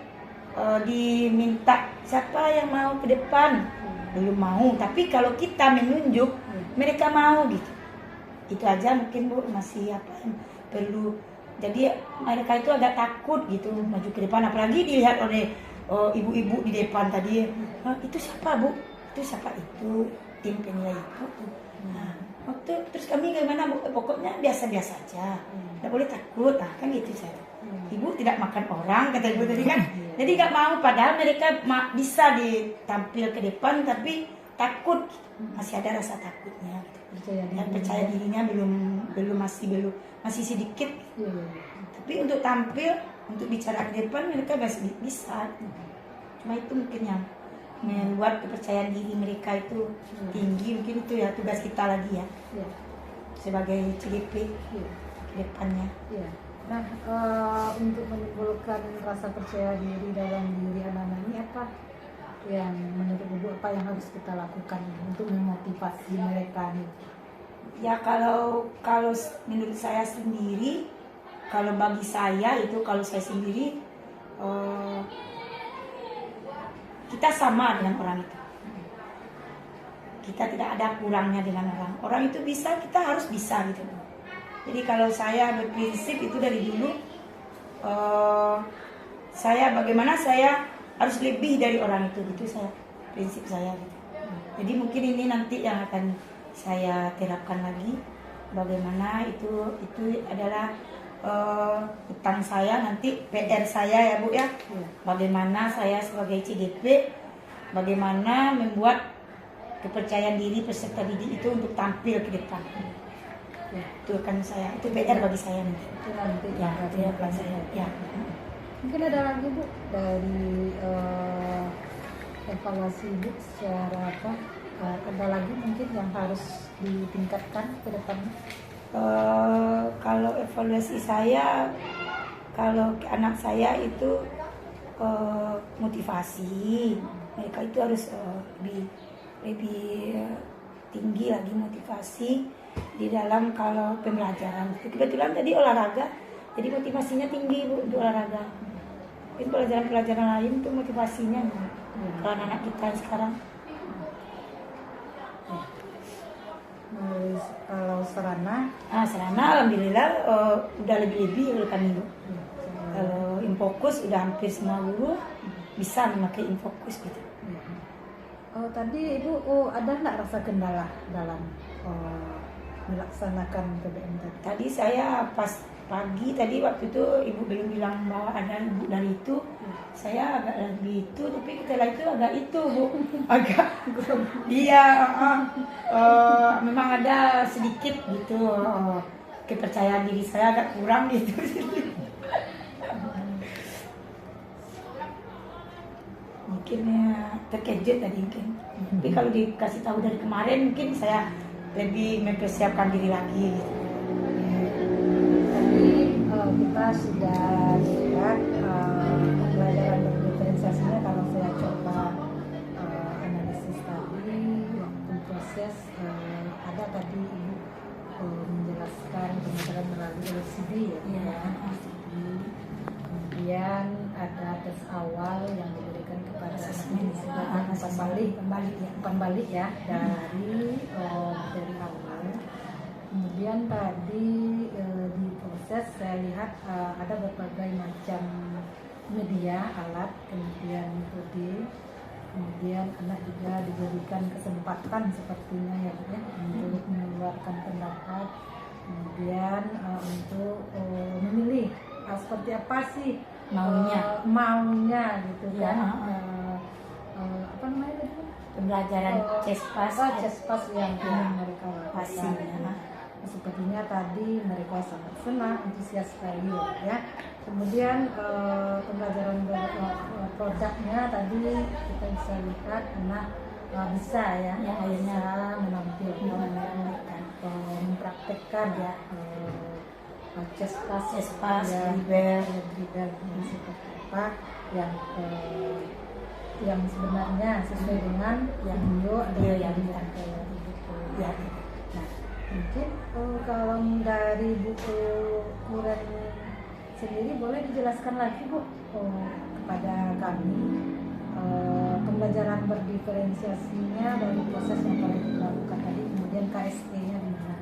diminta siapa yang mau ke depan, belum mau. Tapi kalau kita menunjuk, mereka mau gitu. Itu aja mungkin Bu, masih apa yang perlu. Jadi mereka itu agak takut gitu maju ke depan, apalagi dilihat oleh ibu-ibu di depan tadi. Itu siapa Bu? Itu siapa? Itu tim penilai itu. Nah, terus kami gimana Bu? Pokoknya biasa-biasa aja. Nggak boleh takut. Nah, kan gitu saya. Ibu tidak makan orang, kata ibu tadi kan. Jadi nggak mau, padahal mereka bisa ditampil ke depan, tapi takut, masih ada rasa takutnya. Dan percaya dirinya masih sedikit. Tapi untuk tampil, untuk bicara ke depan mereka masih bisa. Cuma itu mungkin yang membuat kepercayaan diri mereka itu tinggi. Mungkin itu ya tugas kita lagi ya, sebagai CGP ke depannya. Nah, untuk menimbulkan rasa percaya diri dalam diri anak-anak ini apa yang menurut Ibu, apa yang harus kita lakukan untuk memotivasi mereka nih? Ya kalau menurut saya sendiri, kalau bagi saya itu, kalau saya sendiri kita sama dengan orang itu. Kita tidak ada kurangnya dengan orang. Orang itu bisa, kita harus bisa gitu. Jadi kalau saya berprinsip itu dari dulu, bagaimana saya harus lebih dari orang itu, gitu saya, prinsip saya gitu. Jadi mungkin ini nanti yang akan saya terapkan lagi, bagaimana itu adalah utang saya nanti, PR saya ya Bu ya. Bagaimana saya sebagai CGP, bagaimana membuat kepercayaan diri peserta didik itu untuk tampil ke depan. Itu kan saya, itu PR bagi saya nanti. Itu nanti Ya, PR bagi saya. Ya. Mungkin ada lagi Bu dari evaluasi Ibu secara apa? Ada lagi mungkin yang harus ditingkatkan ke depannya? Kalau evaluasi saya, kalau anak saya itu motivasi, mereka itu harus lebih tinggi lagi motivasi di dalam kalau pembelajaran. Kebetulan tadi olahraga, jadi motivasinya tinggi Bu untuk olahraga. Mungkin pelajaran-pelajaran lain itu motivasinya kalau anak kita sekarang. Kalau Serana, alhamdulillah udah lebih oleh kami Bu. Kalau Infokus udah hampir semua guru bisa memakai Infokus gitu. Tadi Ibu ada nggak rasa kendala dalam melaksanakan PBM tadi? Tadi saya pas pagi tadi waktu itu Ibu belum bilang bahwa ada Ibu dari itu, saya agak lagi itu, tapi setelah itu agak itu Bu, agak iya, memang ada sedikit gitu kepercayaan diri saya agak kurang gitu. Mungkin ya, terkejut tadi mungkin. Tapi kalau dikasih tahu dari kemarin mungkin saya lebih mempersiapkan diri lagi gitu. Tadi kita sudah lihat pembelajaran berdiferensiasinya. Kalau saya coba analisis tadi waktu proses, ada tadi Ibu menjelaskan pembelajaran melalui LCD ya. Kemudian ada tes awal yang diberikan kepada umpan balik ya dari awal. Kemudian tadi di proses saya lihat ada berbagai macam media, alat, kemudian metode, kemudian anak juga diberikan kesempatan sepertinya ya Bu ya, untuk mengeluarkan pendapat, kemudian untuk memilih seperti apa sih maunya gitu kan. Apa namanya itu? Pembelajaran CESPAS yang mereka lakukan. Sepertinya tadi mereka sangat senang, antusias sekali ya. Kemudian pembelajaran produknya tadi kita bisa lihat anak bisa ya, akhirnya menampilkan, mempraktekkan ya CESPAS, Liber seperti apa yang sebenarnya sesuai dengan yang dulu ada yang ya. Nah, mungkin kalau dari buku Kuren sendiri boleh dijelaskan lagi Bu kepada kami pembelajaran berdiferensiasinya dari proses yang paling dilakukan tadi, kemudian KSE-nya di mana?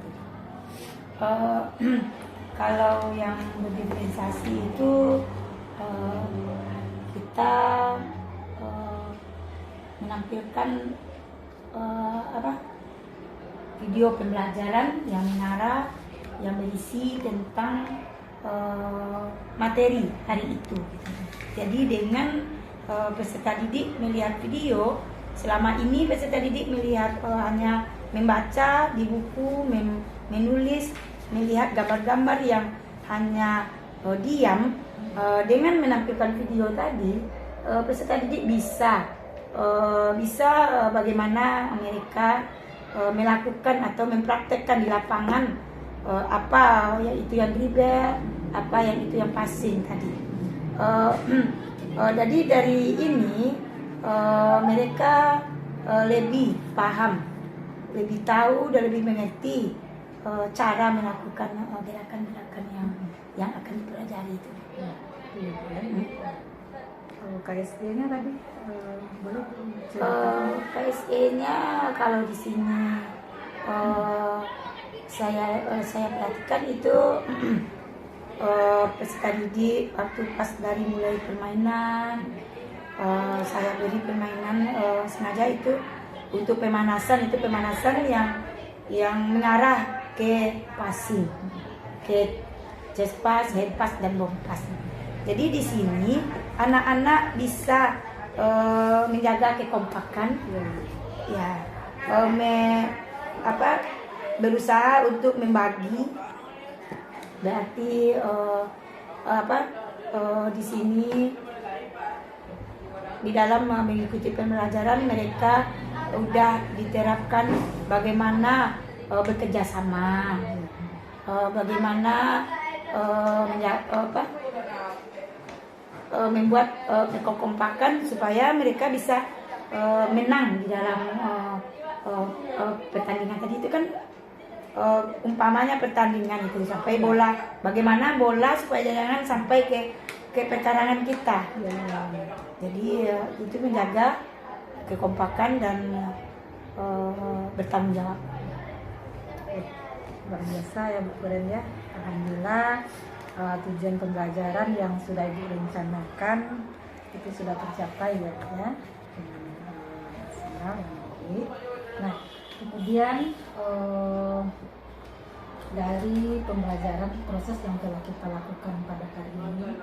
Kalau yang berdiferensiasi itu kita menampilkan video pembelajaran yang mengarah, yang berisi tentang materi hari itu. Gitu. Jadi dengan peserta didik melihat video, selama ini peserta didik melihat hanya membaca di buku, menulis, melihat gambar-gambar yang hanya diam. Dengan menampilkan video tadi, peserta didik bisa bagaimana mereka melakukan atau mempraktekkan di lapangan apa yang itu yang dribble, apa yang itu yang passing tadi. Jadi dari ini mereka lebih paham, lebih tahu dan lebih mengerti cara melakukan gerakan-gerakan yang akan dipelajari itu. KSE-nya tadi boleh ceritakan? KSE-nya kalau di sini saya perhatikan itu peserta didik waktu pas dari mulai permainan, saya beri permainan sengaja itu untuk pemanasan yang mengarah ke passing, ke chest pass, head pass dan long pass. Jadi di sini anak-anak bisa menjaga kekompakan, berusaha untuk membagi. Berarti di sini di dalam mengikuti pembelajaran mereka udah diterapkan bagaimana bekerja sama, bagaimana membuat kekompakan supaya mereka bisa menang di dalam pertandingan tadi itu kan. Umpamanya pertandingan itu sampai bola, bagaimana bola supaya jangan sampai ke pekarangan kita. Jadi itu menjaga kekompakan dan bertanggung jawab. Luar biasa ya Bu Keren ya. Alhamdulillah tujuan pembelajaran yang sudah Ibu rencanakan itu sudah tercapai ya Bu ya. Dengan maksimal yang baik. Nah, kemudian dari pembelajaran proses yang telah kita lakukan pada hari ini,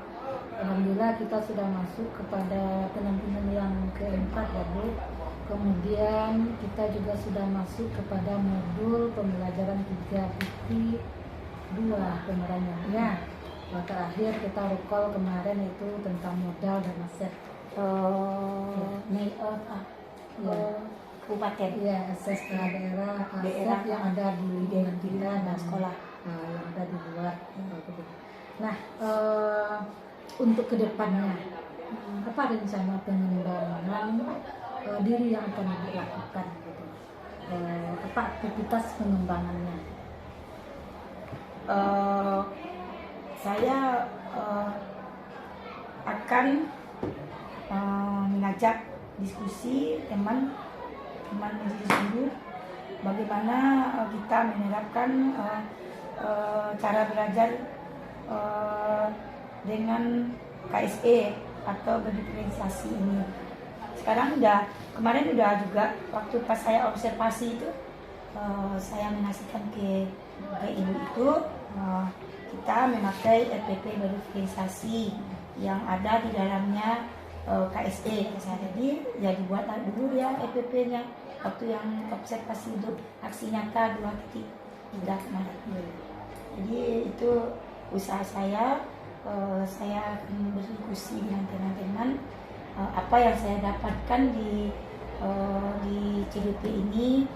alhamdulillah kita sudah masuk kepada penampilan yang keempat ya Bu. Kemudian kita juga sudah masuk kepada modul pembelajaran 3.2 pemerannya. Terakhir kita recall kemarin itu tentang modal dan aset. Kabupaten. Iya, akses ke daerah yang ada di lingkungan kita dan sekolah yang ada di luar. Nah, untuk kedepannya, apa rencana pengembangan diri yang akan dilakukan? Gitu. Apa aktivitas pengembangannya? Saya akan mengajak diskusi teman majelis guru bagaimana kita menerapkan cara belajar dengan KSE atau berdiferensiasi ini. Sekarang kemarin juga waktu pas saya observasi itu saya mengasihkan ke ibu itu kita memakai RPP berdiferensiasi yang ada di dalamnya KSE. Jadi ya dibuat dulu ya RPP-nya waktu yang observasi itu aksi nyata 2.3 kemarin. Jadi itu usaha saya akan berdiskusi dengan teman-teman apa yang saya dapatkan di CDP ini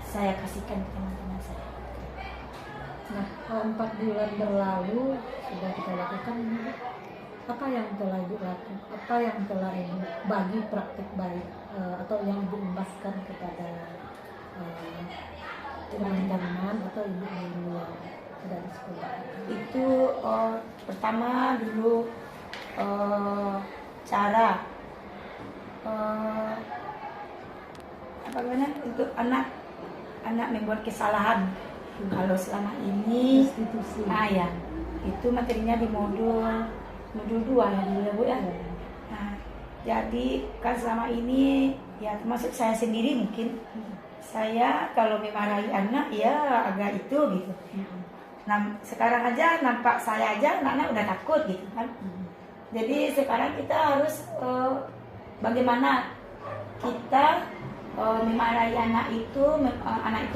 saya kasihkan ke teman-teman saya. Nah, 4 bulan berlalu sudah kita lakukan ini. Apa yang telah Ibu lakukan? Apa yang telah Ibu bagi praktik baik atau yang Ibu embaskan kepada teman-teman atau Ibu guru yang ada di sekolah? Itu pertama dulu cara untuk anak membuat kesalahan. Kalau selama ini Institusi. ya itu materinya di modul 2 ya dulu ya Bu ya. Nah, jadi kan selama ini ya termasuk saya sendiri mungkin saya kalau memarahi anak ya agak itu gitu. sekarang aja nampak saya aja anak-anak udah takut gitu kan. Jadi sekarang kita harus bagaimana kita memarahi anak itu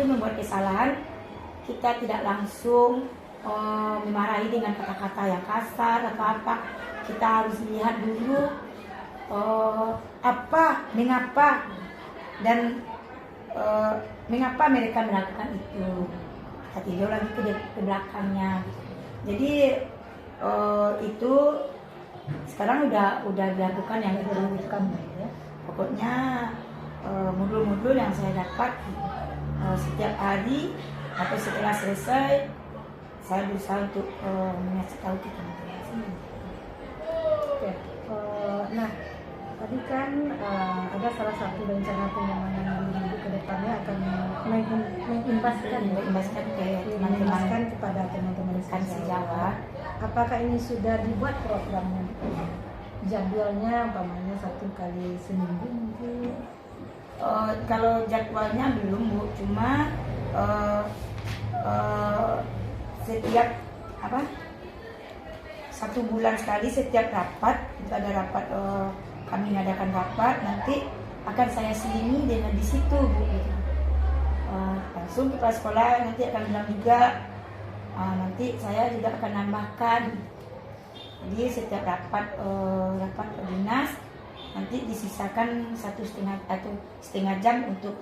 membuat kesalahan, kita tidak langsung memarahi dengan kata-kata yang kasar atau apa. Kita harus lihat dulu mengapa dan mengapa mereka melakukan itu. Kita tinjau lagi ke belakangnya. Jadi itu sekarang udah dilakukan yang itu ya. Pokoknya modul-modul yang saya dapat setiap hari atau setelah selesai saya berusaha untuk mengasih tahu ke teman-teman. Oke. Nah, tadi kan ada salah satu rencana pengembangan minggu ke depannya akan mengimbaskan kepada teman-teman Kan sejawat. Apakah ini sudah dibuat programnya? Jadwalnya umpamanya 1 kali seminggu mungkin? Kalau jadwalnya belum Bu, cuma setiap 1 bulan sekali setiap rapat itu ada rapat, kami mengadakan rapat, nanti akan saya selingi dengan di situ Bu, gitu. Langsung kepala sekolah nanti akan bilang juga, nanti saya juga akan nambahkan. Jadi setiap rapat dinas nanti disisakan 1,5 jam untuk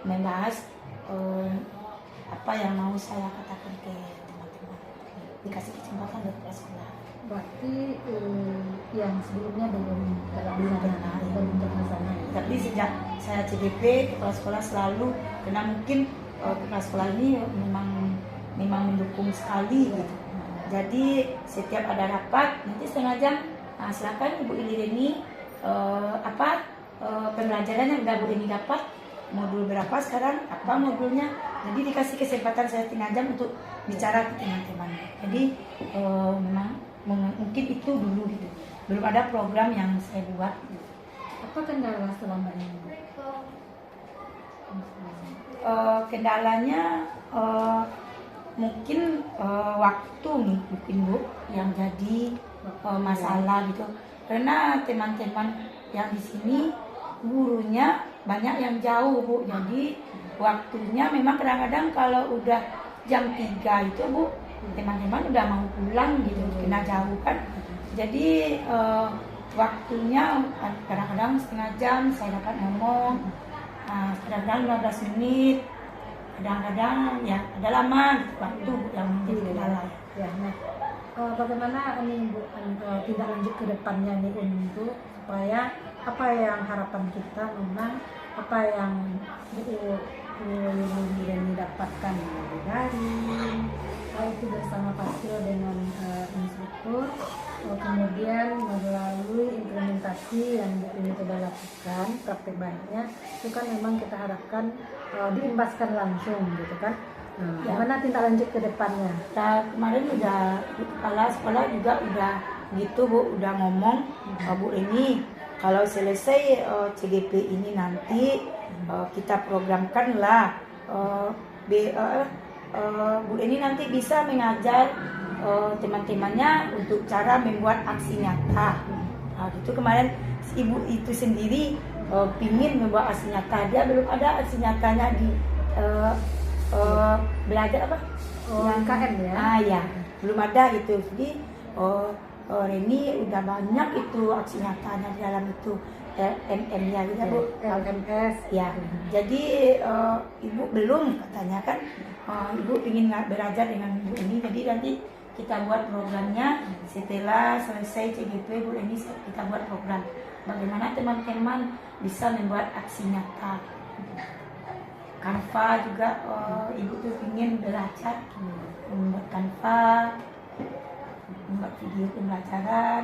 membahas apa yang mau saya katakan ke teman-teman. Dikasih kesempatan dari kepala sekolah. Berarti yang sebelumnya belum terlaksana. Tapi sejak saya CDP, kepala sekolah selalu, karena mungkin kepala sekolah ini memang mendukung sekali gitu. Jadi setiap ada rapat nanti 1/2 jam, silakan Ibu Ilireni pembelajaran yang Bu Ilireni dapat, modul berapa sekarang, apa modulnya. Jadi dikasih kesempatan saya 1/2 jam untuk bicara ke teman-teman. Jadi memang mungkin itu dulu gitu. Belum ada program yang saya buat. Apa kendala selama ini? Kendalanya mungkin waktu nih mungkin Bu yang jadi masalah gitu. Karena teman-teman yang di sini gurunya banyak yang jauh Bu. Jadi waktunya memang kadang-kadang kalau udah jam 3 itu Bu, teman-teman udah mau pulang gitu, kena jauh kan. Jadi waktunya kadang-kadang 1/2 jam saya dapat ngomong, kadang-kadang 15 menit, kadang-kadang ya ada lama gitu, waktu yang menjadi kendala. Ya, nah, bagaimana ini Bu, tindak lanjut ke depannya nih untuk supaya apa yang harapan kita memang apa yang Bu ini dapatkan dari itu bersama Fasil dengan instruktur, kemudian melalui implementasi yang ini coba lakukan praktek baiknya itu kan memang kita harapkan diimbaskan langsung gitu kan. Gimana tindak lanjut ke depannya? Kemarin udah kepala sekolah juga udah gitu Bu, udah ngomong, Bu ini kalau selesai CGP ini nanti kita programkanlah Bu ini nanti bisa mengajar teman-temannya untuk cara membuat aksi nyata. Itu kemarin ibu itu sendiri pingin membuat aksi nyata, dia belum ada aksi nyatanya di belajar apa? Yang KM ya? Ya, belum ada itu. Jadi Reni udah banyak itu aksi nyatanya di dalam itu LMM-nya gitu Bu. LMS Ya. Jadi ibu belum katanya kan. Ibu ingin belajar dengan Bu ini, jadi nanti kita buat programnya setelah selesai CGP Bu ini kita buat program bagaimana teman-teman bisa membuat aksi nyata. Canva juga ibu tuh ingin belajar membuat Canva, membuat video pembelajaran.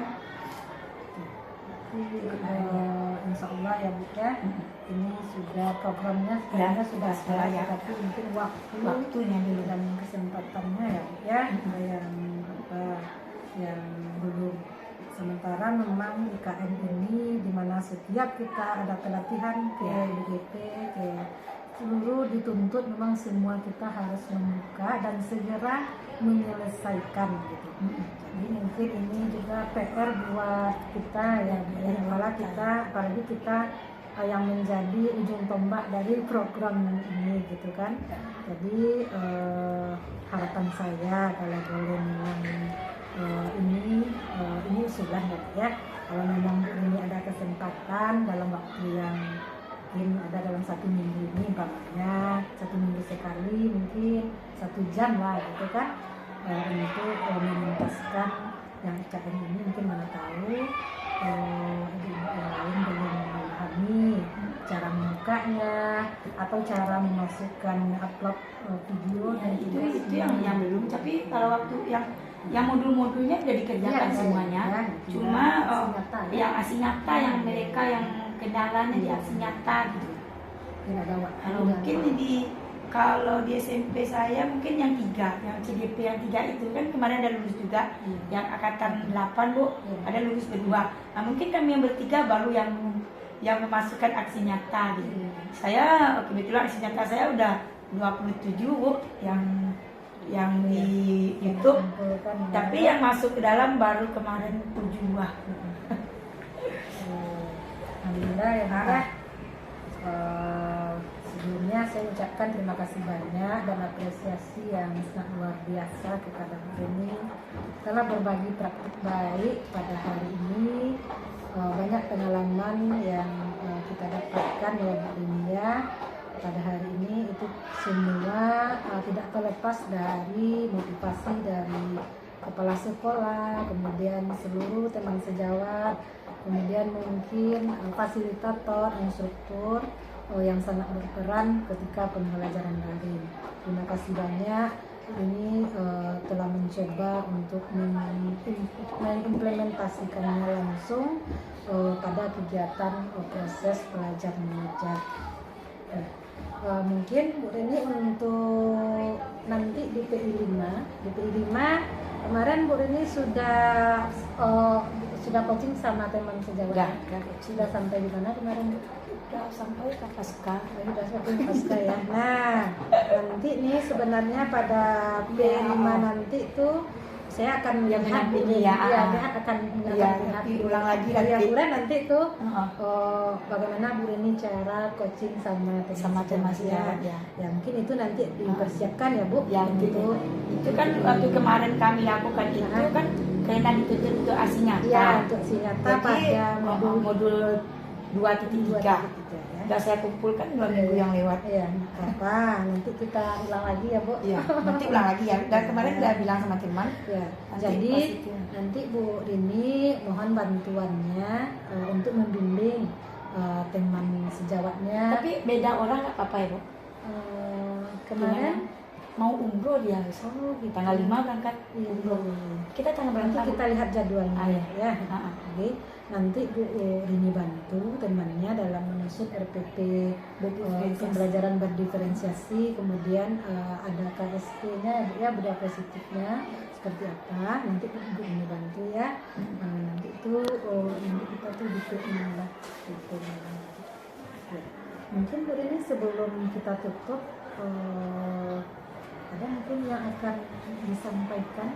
Insya Allah ya Bu ya, ini sudah programnya sebenarnya sudah ada ya, tapi mungkin waktunya dulu dan kesempatannya ya Bu ya, yang belum. Sementara memang IKN ini dimana setiap kita ada pelatihan ke BGP, ke seluruh dituntut memang semua kita harus membuka dan segera menyelesaikan gitu. Jadi mungkin ini juga PR buat kita ya, apalagi kita yang menjadi ujung tombak dari program ini gitu kan. Jadi harapan saya kalau boleh memang ini usulan ya, kalau memang ini ada kesempatan dalam waktu yang mungkin ada dalam 1 minggu ini, umpamanya 1 minggu sekali, mungkin 1 jam lah gitu kan, untuk menuntaskan yang IKN ini. Mungkin mana tahu ibu-ibu yang lain belum memahami cara membukanya atau cara memasukkan upload video dan Itu yang belum, tapi kalau waktu yang modul-modulnya sudah dikerjakan semuanya. Cuma yang aksi nyata yang mereka yang kendalanya di aksi nyata gitu. Tidak ada waktu. Kalau di SMP saya mungkin yang 3, yang CDP yang 3 itu kan kemarin ada lulus juga, yang angkatan 8 Bu, ada lulus kedua. Nah mungkin kami yang bertiga baru yang memasukkan aksi nyata gitu. Saya kebetulan aksi nyata saya udah 27 Bu, yang di YouTube, tapi yang masuk ke dalam baru kemarin 7 buah. Alhamdulillah ya Bu ya. Sebelumnya saya ucapkan terima kasih banyak dan apresiasi yang sangat luar biasa kepada Bu Reni telah berbagi praktik baik pada hari ini. Banyak pengalaman yang kita dapatkan ya Bu Reni ya pada hari ini, itu semua tidak terlepas dari motivasi dari kepala sekolah, kemudian seluruh teman sejawat, kemudian mungkin fasilitator, instruktur yang sangat berperan ketika pembelajaran daring. Terima kasih banyak. Ini telah mencoba untuk mengimplementasikannya langsung pada kegiatan proses belajar mengajar. Mungkin Bu Reni untuk nanti di PI 5 kemarin Bu Reni sudah coaching sama teman sejawat. Sudah sampai di mana kemarin Bu? Sudah sampai ke Pasca. Sudah sampai ke Pasca ya. Nah, nanti nih sebenarnya pada P5 nanti tuh saya akan lihat ini ya, akan lihat ulang lagi nanti tuh bagaimana Bu Reni cara coaching sama teman sejawat ya. Ya mungkin itu nanti dipersiapkan ya Bu. Ya itu kan waktu kemarin kami lakukan itu kan karena dituntut untuk aksi nyata. Ya, untuk aksi nyata pada modul 2.3. Sudah saya kumpulkan 2 minggu yang lewat. Iya, apa? Nanti kita ulang lagi ya Bu. Iya, nanti ulang lagi ya. Dan kemarin udah bilang sama teman. Ya. Jadi nanti Bu Rini mohon bantuannya untuk membimbing teman sejawatnya. Tapi beda orang nggak apa-apa ya Bu? Kemarin mau umroh dia, gitu. Tanggal 5 berangkat umroh. Kita tanggal berangkat. Nanti kita lihat jadwalnya ya. Oke. Nanti Bu Rini bantu temannya dalam menyusun RPP pembelajaran berdiferensiasi, kemudian ada KSP-nya ya, budaya positifnya seperti apa. Nanti Bu Rini bantu ya. Nanti itu nanti kita tuh detailnya lah. Mungkin Bu Rini sebelum kita tutup ada mungkin yang akan disampaikan.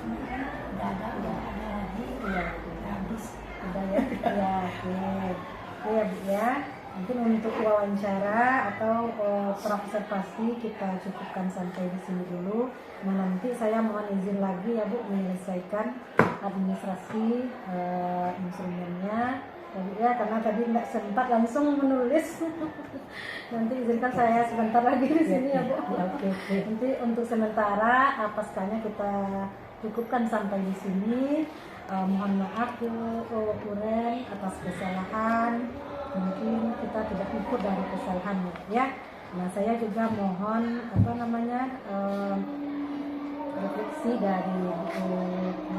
Udah ada lagi ya, habis Ada ya, ya oke ya Bu ya. Mungkin untuk wawancara atau observasi kita cukupkan sampai di sini dulu. Nah nanti saya mohon izin lagi ya Bu menyelesaikan administrasi instrumennya tadi ya, karena tadi tidak sempat langsung menulis. Nanti izinkan saya sebentar lagi di sini ya Bu. Oke. Nanti untuk sementara paskanya kita cukupkan sampai di sini. Mohon maaf Bu Ren atas kesalahan. Mungkin kita tidak ikut dari kesalahan ya. Nah saya juga mohon refleksi dari Bu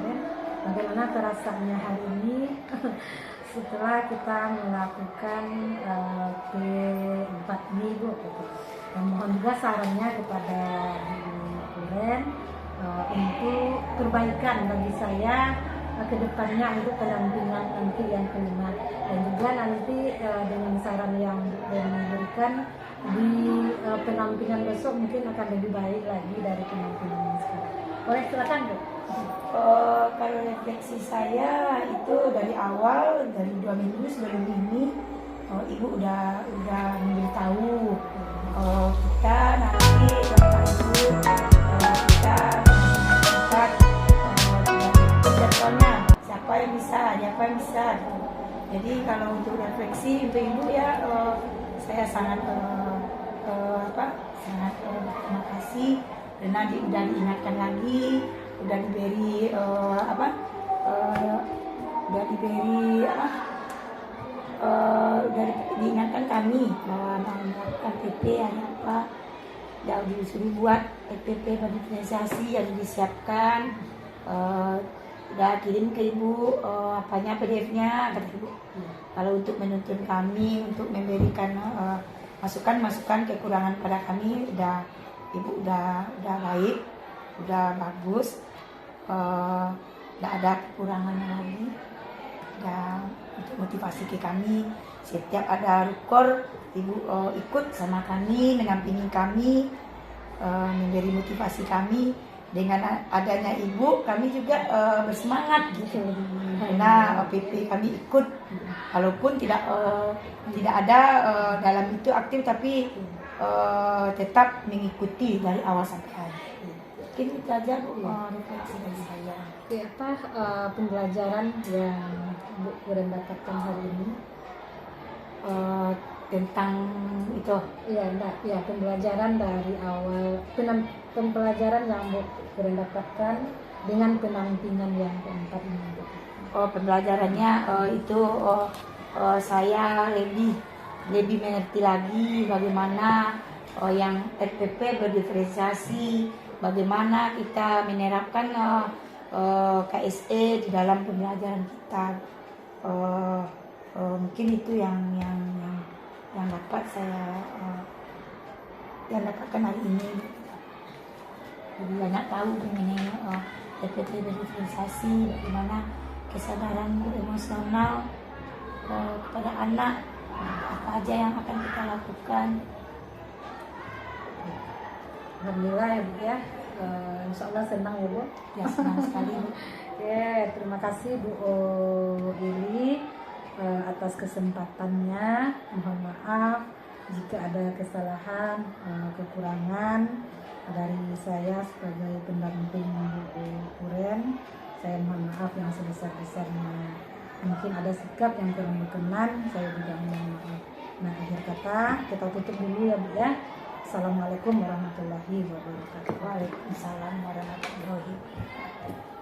Ren. Bagaimana perasaannya hari ini setelah kita melakukan P4 ini Bu. Dan mohon juga sarannya kepada Bu Ren untuk perbaikan bagi saya kedepannya untuk pendampingan nanti yang kelima, dan juga nanti dengan saran yang diberikan di penampilan besok mungkin akan lebih baik lagi dari penampilan yang sekarang. Boleh silakan Bu. Kalau refleksi saya itu dari awal, dari 2 minggu sebelum ini, ibu udah memberitahu kita nanti yang lanjut kita menentukan jadwalnya siapa yang bisa. Jadi kalau untuk refleksi untuk ibu ya, saya sangat sangat terima kasih karena udah diingatkan lagi, udah diberi udah diingatkan kami bahwa melakukan PP hanya apa, udah disuruh buat PP berdifferensiasi yang disiapkan, udah kirim ke ibu PDF-nya kata ibu. Kalau untuk menuntun kami untuk memberikan masukan kekurangan pada kami, ibu udah baik, udah bagus, udah ada kekurangan lagi. Dan untuk motivasi ke kami, setiap ada rukor ibu ikut sama kami, mendampingi kami, memberi motivasi kami. Dengan adanya ibu kami juga bersemangat gitu, karena PP kami ikut walaupun tidak ada dalam itu aktif, tapi tetap mengikuti dari awal sampai akhir. Mungkin itu aja refleksi dari saya. Pembelajaran yang Bu Kuren dapatkan hari ini Tentang itu pembelajaran dari awal, pembelajaran yang Bu Kuren dapatkan dengan pendampingan yang keempat ini. Pembelajarannya saya lebih mengerti lagi bagaimana yang RPP berdifferensiasi, bagaimana kita menerapkan KSE di dalam pembelajaran kita. Mungkin itu yang dapat saya yang dapatkan hari ini. Jadi banyak tahu mengenai RPP berdifferensiasi, bagaimana kesadaran emosional kepada anak, apa aja yang akan kita lakukan. Alhamdulillah ya Bu ya. Insya Allah senang ya Bu. Ya, senang sekali Bu. Terima kasih Bu Ili atas kesempatannya. Mohon maaf jika ada kesalahan, kekurangan dari saya sebagai pendamping Bu Kuren. Saya mohon maaf yang sebesar-besarnya. Mungkin ada sikap yang kurang berkenan, saya juga mohon maaf. Nah, akhir kata kita tutup dulu ya Bu ya. Assalamualaikum warahmatullahi wabarakatuh. Waalaikumsalam warahmatullahi wabarakatuh.